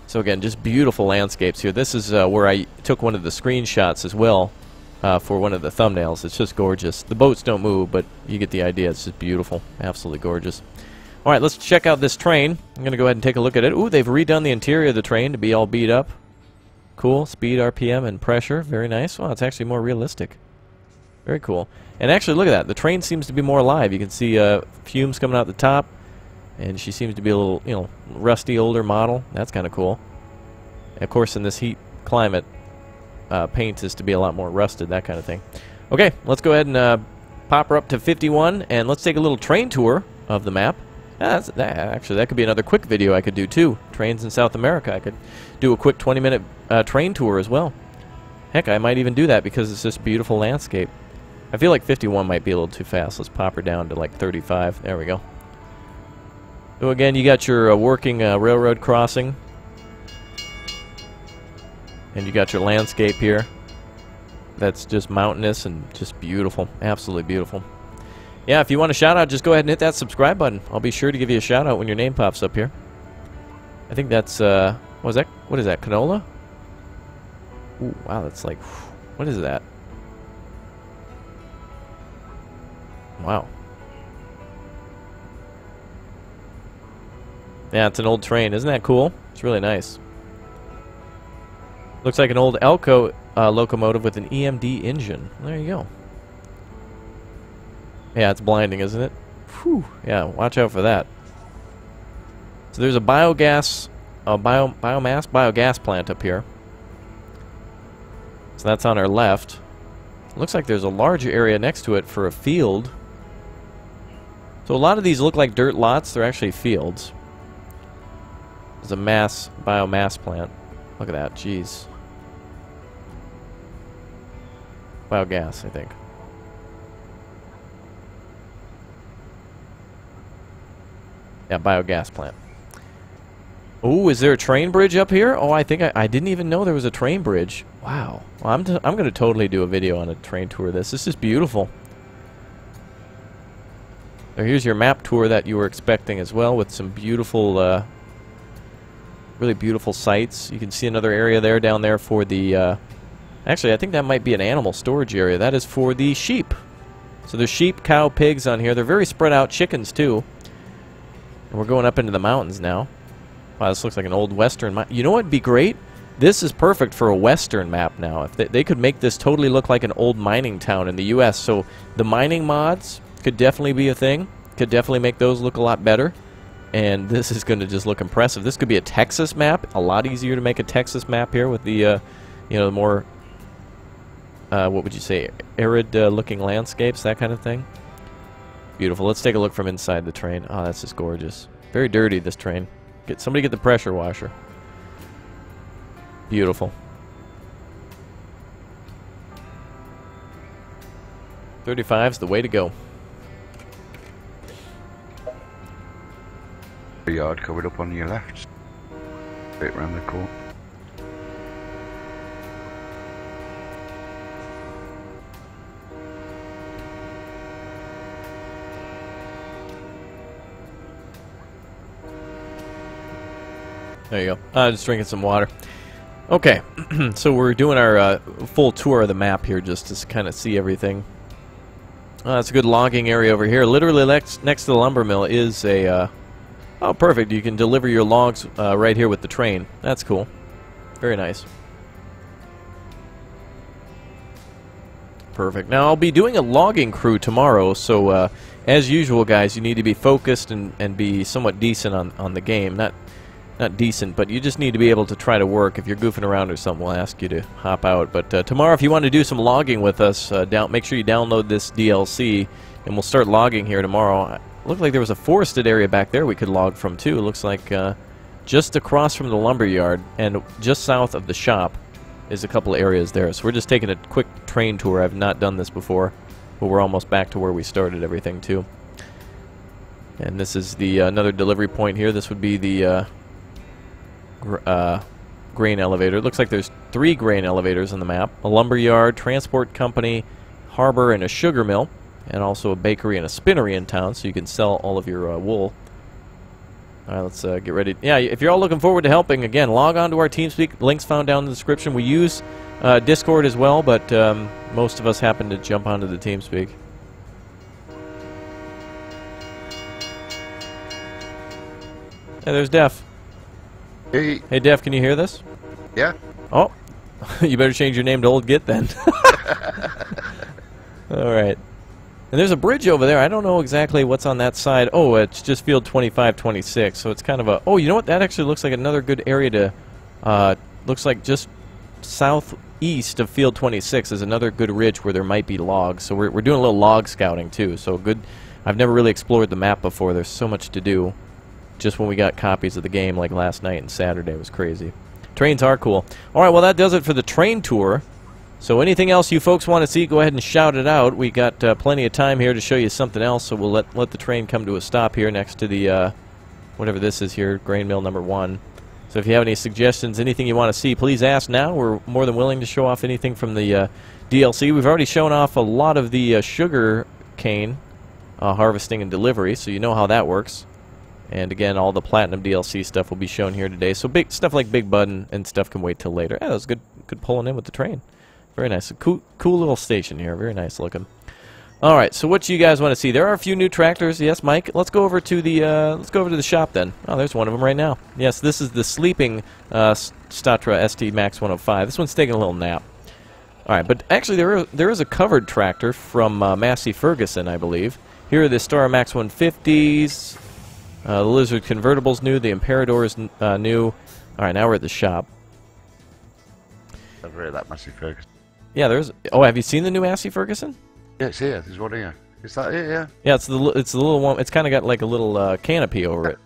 So again, just beautiful landscapes here. This is where I took one of the screenshots as well for one of the thumbnails. It's just gorgeous. The boats don't move, but you get the idea. It's just beautiful. Absolutely gorgeous. All right, let's check out this train. I'm going to go ahead and take a look at it. Ooh, they've redone the interior of the train to be all beat up. Cool. Speed, RPM, and pressure. Very nice. Wow, it's actually more realistic. Very cool. And actually, look at that. The train seems to be more alive. You can see fumes coming out the top. And she seems to be a little, you know, rusty, older model. That's kind of cool. And of course, in this heat climate, paint is to be a lot more rusted, that kind of thing. Okay, let's go ahead and pop her up to 51, and let's take a little train tour of the map. Actually, that could be another quick video I could do, too. Trains in South America. I could do a quick 20-minute train tour as well. Heck, I might even do that because it's this beautiful landscape. I feel like 51 might be a little too fast. Let's pop her down to like 35. There we go. So again, you got your working railroad crossing, and you got your landscape here. That's just mountainous and just beautiful, absolutely beautiful. Yeah, if you want a shout out, just go ahead and hit that subscribe button. I'll be sure to give you a shout out when your name pops up here. I think that's what is that? Canola? Ooh, wow, that's like, what is that? Wow. Yeah, it's an old train. Isn't that cool? It's really nice. Looks like an old ELGATO locomotive with an EMD engine. There you go. Yeah, it's blinding, isn't it? Whew. Yeah, watch out for that. So there's a biogas plant up here. So that's on our left. Looks like there's a large area next to it for a field. So a lot of these look like dirt lots. They're actually fields. There's a biomass plant. Look at that, jeez. Biogas, I think. Yeah, biogas plant. Oh, is there a train bridge up here? Oh, I think I didn't even know there was a train bridge. Wow. Well, I'm going to totally do a video on a train tour of this. This is beautiful. So here's your map tour that you were expecting as well, with some beautiful, really beautiful sights. You can see another area there down there for the... actually, I think that might be an animal storage area. That is for the sheep. So there's sheep, cow, pigs on here. They're very spread out. Chickens, too. And we're going up into the mountains now. Wow, this looks like an old western map. You know what would be great? This is perfect for a western map now. If they could make this totally look like an old mining town in the U.S. So the mining mods could definitely be a thing. Could definitely make those look a lot better. And this is going to just look impressive. This could be a Texas map. A lot easier to make a Texas map here with the, you know, the more, what would you say, arid-looking landscapes, that kind of thing. Beautiful. Let's take a look from inside the train. Oh, that's just gorgeous. Very dirty, this train. Somebody get the pressure washer. Beautiful. 35's the way to go. The yard covered up on your left. Straight round the corner. There you go. Just drinking some water. Okay, so we're doing our full tour of the map here just to kind of see everything. That's a good logging area over here. Literally next to the lumber mill is a... oh, perfect. You can deliver your logs right here with the train. That's cool. Very nice. Perfect. Now, I'll be doing a logging crew tomorrow, so as usual, guys, you need to be focused and be somewhat decent on the game. Not decent, but you just need to be able to try to work. If you're goofing around or something, we'll ask you to hop out. But tomorrow, if you want to do some logging with us, make sure you download this DLC, and we'll start logging here tomorrow. Looked like there was a forested area back there we could log from, too. It looks like just across from the lumber yard and just south of the shop is a couple of areas there. So we're just taking a quick train tour. I've not done this before, but we're almost back to where we started everything too. And this is the another delivery point here. This would be the grain elevator. It looks like there's 3 grain elevators on the map. A lumber yard, transport company, harbor, and a sugar mill. And also a bakery and a spinnery in town, so you can sell all of your wool. Alright, let's get ready. Yeah, if you're all looking forward to helping, again, log on to our TeamSpeak. Links found down in the description. We use Discord as well, but most of us happen to jump onto the TeamSpeak. Hey, there's Def. Hey. Hey, Def, can you hear this? Yeah. Oh, you better change your name to Old Git then. Alright. And there's a bridge over there. I don't know exactly what's on that side. Oh, it's just field 25-26, so it's kind of a... Oh, you know what? That actually looks like another good area to... looks like just southeast of field 26 is another good ridge where there might be logs. So we're doing a little log scouting, too. So good... I've never really explored the map before. There's so much to do. Just when we got copies of the game, like last night and Saturday, was crazy. Trains are cool. Alright, well, that does it for the train tour. So anything else you folks want to see, go ahead and shout it out. We got plenty of time here to show you something else, so we'll let the train come to a stop here next to the, whatever this is here, grain mill number 1. So if you have any suggestions, anything you want to see, please ask now. We're more than willing to show off anything from the DLC. We've already shown off a lot of the sugar cane harvesting and delivery, so you know how that works. And again, all the Platinum DLC stuff will be shown here today. So big stuff like Big Bud and stuff can wait till later. Yeah, that was good pulling in with the train. Very nice. Cool little station here. Very nice looking. All right. So what do you guys want to see? There are a few new tractors. Yes, Mike. Let's go over to the shop then. Oh, there's one of them right now. Yes, this is the sleeping Statra ST Max 105. This one's taking a little nap. All right, but actually there is a covered tractor from Massey Ferguson, I believe. Here are the Star Max 150s. The Lizard Convertible's new. The Imperador is new. All right, now we're at the shop. I've read that Massey Ferguson. Yeah, there's... Oh, have you seen the new Massey Ferguson? Yeah, it's here. There's one here. Is that it? Yeah. Yeah, it's the little one. It's kind of got like a little canopy over it.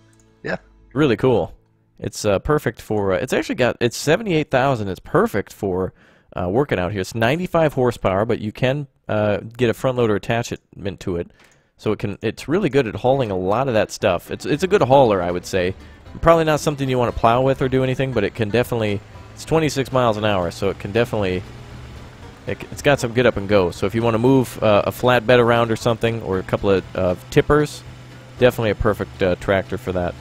Yeah. Really cool. It's perfect for... it's actually got... It's 78,000. It's perfect for working out here. It's 95 horsepower, but you can get a front loader attachment to it. So it's really good at hauling a lot of that stuff. It's a good hauler, I would say. Probably not something you want to plow with or do anything, but it can definitely... It's 26 miles an hour, so it can definitely... It's got some get up and go. So if you want to move a flatbed around or something, or a couple of tippers, definitely a perfect tractor for that.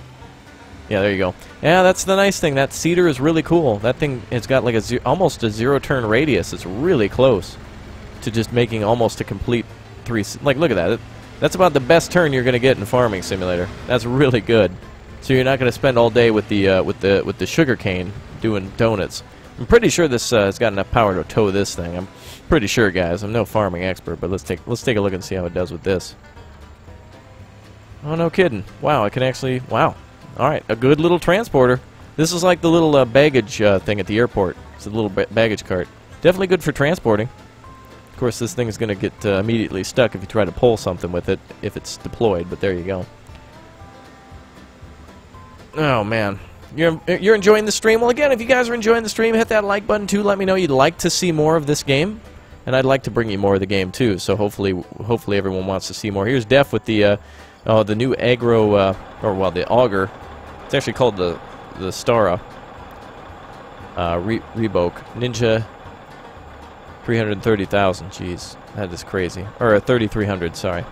Yeah, there you go. Yeah, that's the nice thing. That seeder is really cool. That thing has got like almost a 0-turn radius. It's really close to just making almost a complete 3... Like, look at that. That's about the best turn you're going to get in Farming Simulator. That's really good. So you're not going to spend all day with the sugar cane doing donuts. I'm pretty sure this has got enough power to tow this thing. I'm pretty sure, guys. I'm no farming expert, but let's take a look and see how it does with this. Oh, no kidding. Wow, it can actually... Wow. All right, a good little transporter. This is like the little baggage thing at the airport. It's a little baggage cart. Definitely good for transporting. Of course, this thing is going to get immediately stuck if you try to pull something with it, if it's deployed, but there you go. Oh, man. You're enjoying the stream? Well, again, if you guys are enjoying the stream, hit that like button, too. Let me know you'd like to see more of this game, and I'd like to bring you more of the game, too, so hopefully everyone wants to see more. Here's Def with the new agro, the auger. It's actually called the Stara. Reboke. Ninja... 330,000, jeez, that is crazy. Or 3,300, sorry.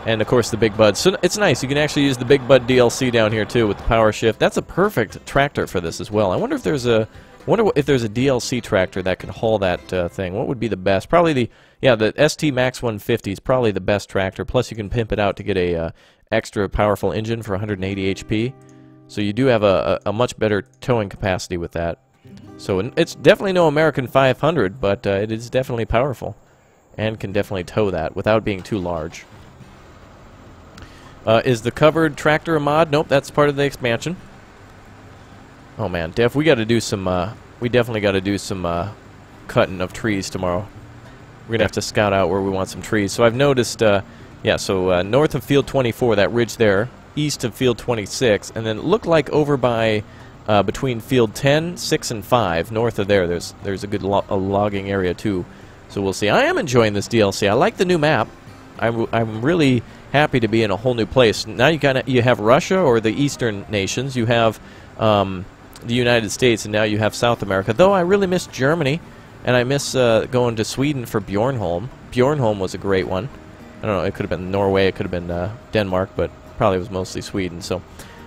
And of course the Big Bud. So it's nice. You can actually use the Big Bud DLC down here too with the power shift. That's a perfect tractor for this as well. I wonder if there's a DLC tractor that can haul that thing. What would be the best? Probably the ST Max 150 is probably the best tractor. Plus you can pimp it out to get a extra powerful engine for 180 HP. So you do have a much better towing capacity with that. So it's definitely no American 500, but it is definitely powerful and can definitely tow that without being too large. Is the covered tractor a mod? Nope, that's part of the expansion. Oh man, Def, we got to do some. We definitely got to do some cutting of trees tomorrow. We're gonna have to scout out where we want some trees. So I've noticed, yeah. So north of Field 24, that ridge there, east of field 26, and then it looked like over by between field 10, 6, and 5, north of there, there's a good logging area too. So we'll see. I am enjoying this DLC. I like the new map. I'm really happy to be in a whole new place. Now you have Russia, or the Eastern nations. You have the United States, and now you have South America. Though I really miss Germany, and I miss going to Sweden for Bjornholm. Bjornholm was a great one. I don't know, it could have been Norway, it could have been Denmark, but probably was mostly Sweden. So,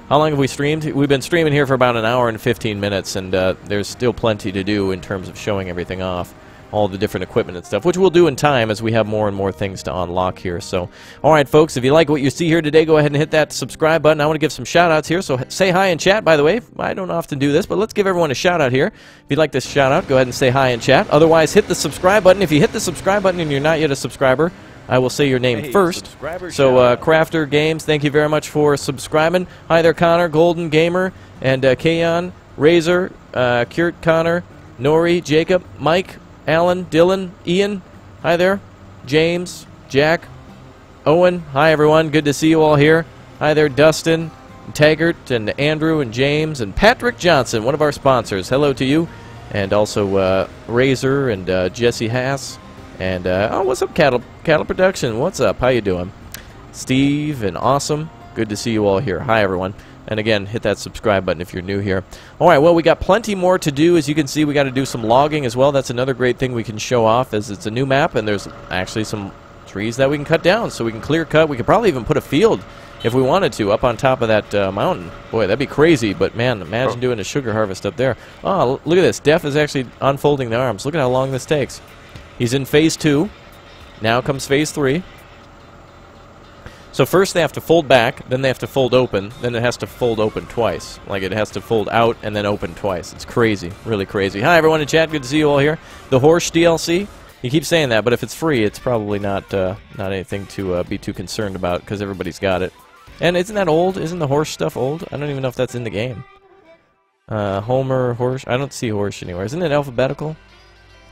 how long have we streamed? We've been streaming here for about an hour and 15 minutes, and there's still plenty to do in terms of showing everything off, all the different equipment and stuff, which we'll do in time as we have more and more things to unlock here. So, alright folks, if you like what you see here today, go ahead and hit that subscribe button. I want to give some shout-outs here, so say hi in chat, by the way. I don't often do this, but let's give everyone a shout-out here. If you'd like this shout-out, go ahead and say hi in chat. Otherwise, hit the subscribe button. If you hit the subscribe button and you're not yet a subscriber, I will say your name first. So, Crafter Games, thank you very much for subscribing. Hi there, Connor, Golden Gamer, and Kayon, Razor, Kurt, Connor, Nori, Jacob, Mike, Alan, Dylan, Ian, hi there, James, Jack, Owen, hi everyone, good to see you all here. Hi there, Dustin, Taggart, and Andrew, and James, and Patrick Johnson, one of our sponsors. Hello to you. And also Razor and Jesse Haas. And, oh, what's up, Cattle Production? What's up? How you doing? Steve and Awesome. Good to see you all here. Hi, everyone. And again, hit that subscribe button if you're new here. All right, well, we got plenty more to do. As you can see, we got to do some logging as well. That's another great thing we can show off, as it's a new map, and there's actually some trees that we can cut down, so we can clear cut. We could probably even put a field, if we wanted to, up on top of that mountain. Boy, that'd be crazy, but man, imagine doing a sugar harvest up there. Oh, look at this. Def is actually unfolding the arms. Look at how long this takes. He's in phase 2. Now comes phase 3. So first they have to fold back, then they have to fold open, then it has to fold open twice. Like it has to fold out and then open twice. It's crazy, really crazy. Hi everyone in chat, good to see you all here. The Horse DLC, you keep saying that, but if it's free, it's probably not anything to be too concerned about, because everybody's got it. And isn't that old? Isn't the horse stuff old? I don't even know if that's in the game. Homer, Horse, I don't see Horse anywhere. Isn't it alphabetical?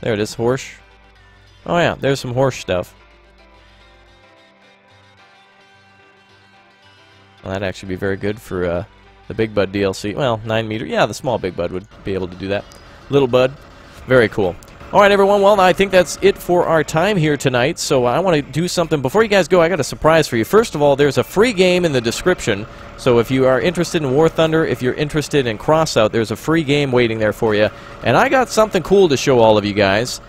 There it is, Horse. Oh yeah, there's some horse stuff. Well, that'd actually be very good for the Big Bud DLC. Well, 9 meter. Yeah, the small Big Bud would be able to do that. Little Bud. Very cool. Alright, everyone. Well, I think that's it for our time here tonight. So I want to do something. Before you guys go, I got a surprise for you. First of all, there's a free game in the description. So if you are interested in War Thunder, if you're interested in Crossout, there's a free game waiting there for you. And I got something cool to show all of you guys.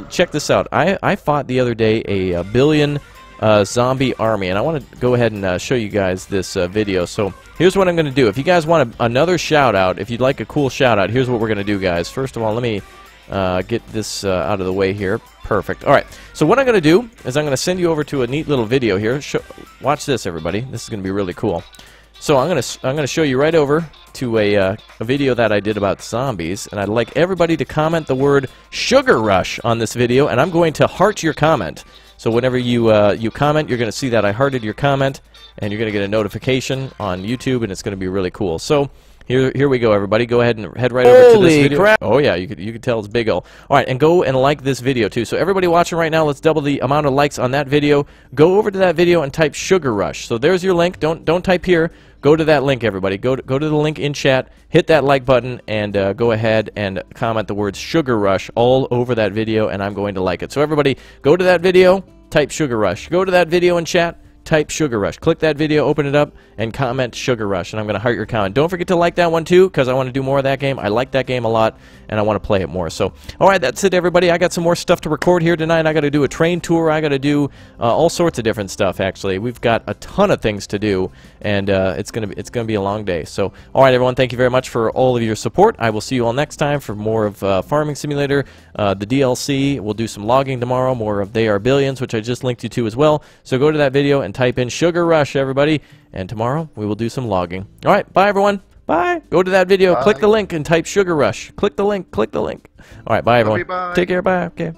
Check this out. I fought the other day a billion zombie army, and I want to go ahead and show you guys this video. So here's what I'm going to do. If you guys want another shout out, if you'd like a cool shout out, here's what we're going to do, guys. First of all, let me get this out of the way here. Perfect. All right. So what I'm going to do is I'm going to send you over to a neat little video here. Watch this, everybody. This is going to be really cool. So I'm going to show you right over to a video that I did about zombies, and I'd like everybody to comment the word Sugar Rush on this video, and I'm going to heart your comment. So whenever you comment, you're going to see that I hearted your comment, and you're going to get a notification on YouTube, and it's going to be really cool. So here we go, everybody. Go ahead and head right over to this video. Crap. Oh yeah, you could tell it's big O. All right, and go and like this video too. So everybody watching right now, let's double the amount of likes on that video. Go over to that video and type Sugar Rush. So there's your link. Don't type here. Go to that link, everybody. Go to the link in chat. Hit that like button and go ahead and comment the words Sugar Rush all over that video, and I'm going to like it. So everybody, go to that video, type Sugar Rush. Go to that video in chat. Type Sugar Rush. Click that video, open it up, and comment Sugar Rush, and I'm going to heart your comment. Don't forget to like that one, too, because I want to do more of that game. I like that game a lot, and I want to play it more. So, all right, that's it, everybody. I got some more stuff to record here tonight. I got to do a train tour. I got to do all sorts of different stuff, actually. We've got a ton of things to do, and it's gonna be a long day. So, all right, everyone, thank you very much for all of your support. I will see you all next time for more of Farming Simulator, the DLC. We'll do some logging tomorrow, more of They Are Billions, which I just linked you to as well. So go to that video and type in Sugar Rush, everybody, and tomorrow we will do some logging. All right, bye, everyone. Bye. Go to that video, click the link, and type Sugar Rush. Click the link, click the link. All right, bye, everyone. Bye. Take care, bye. Okay.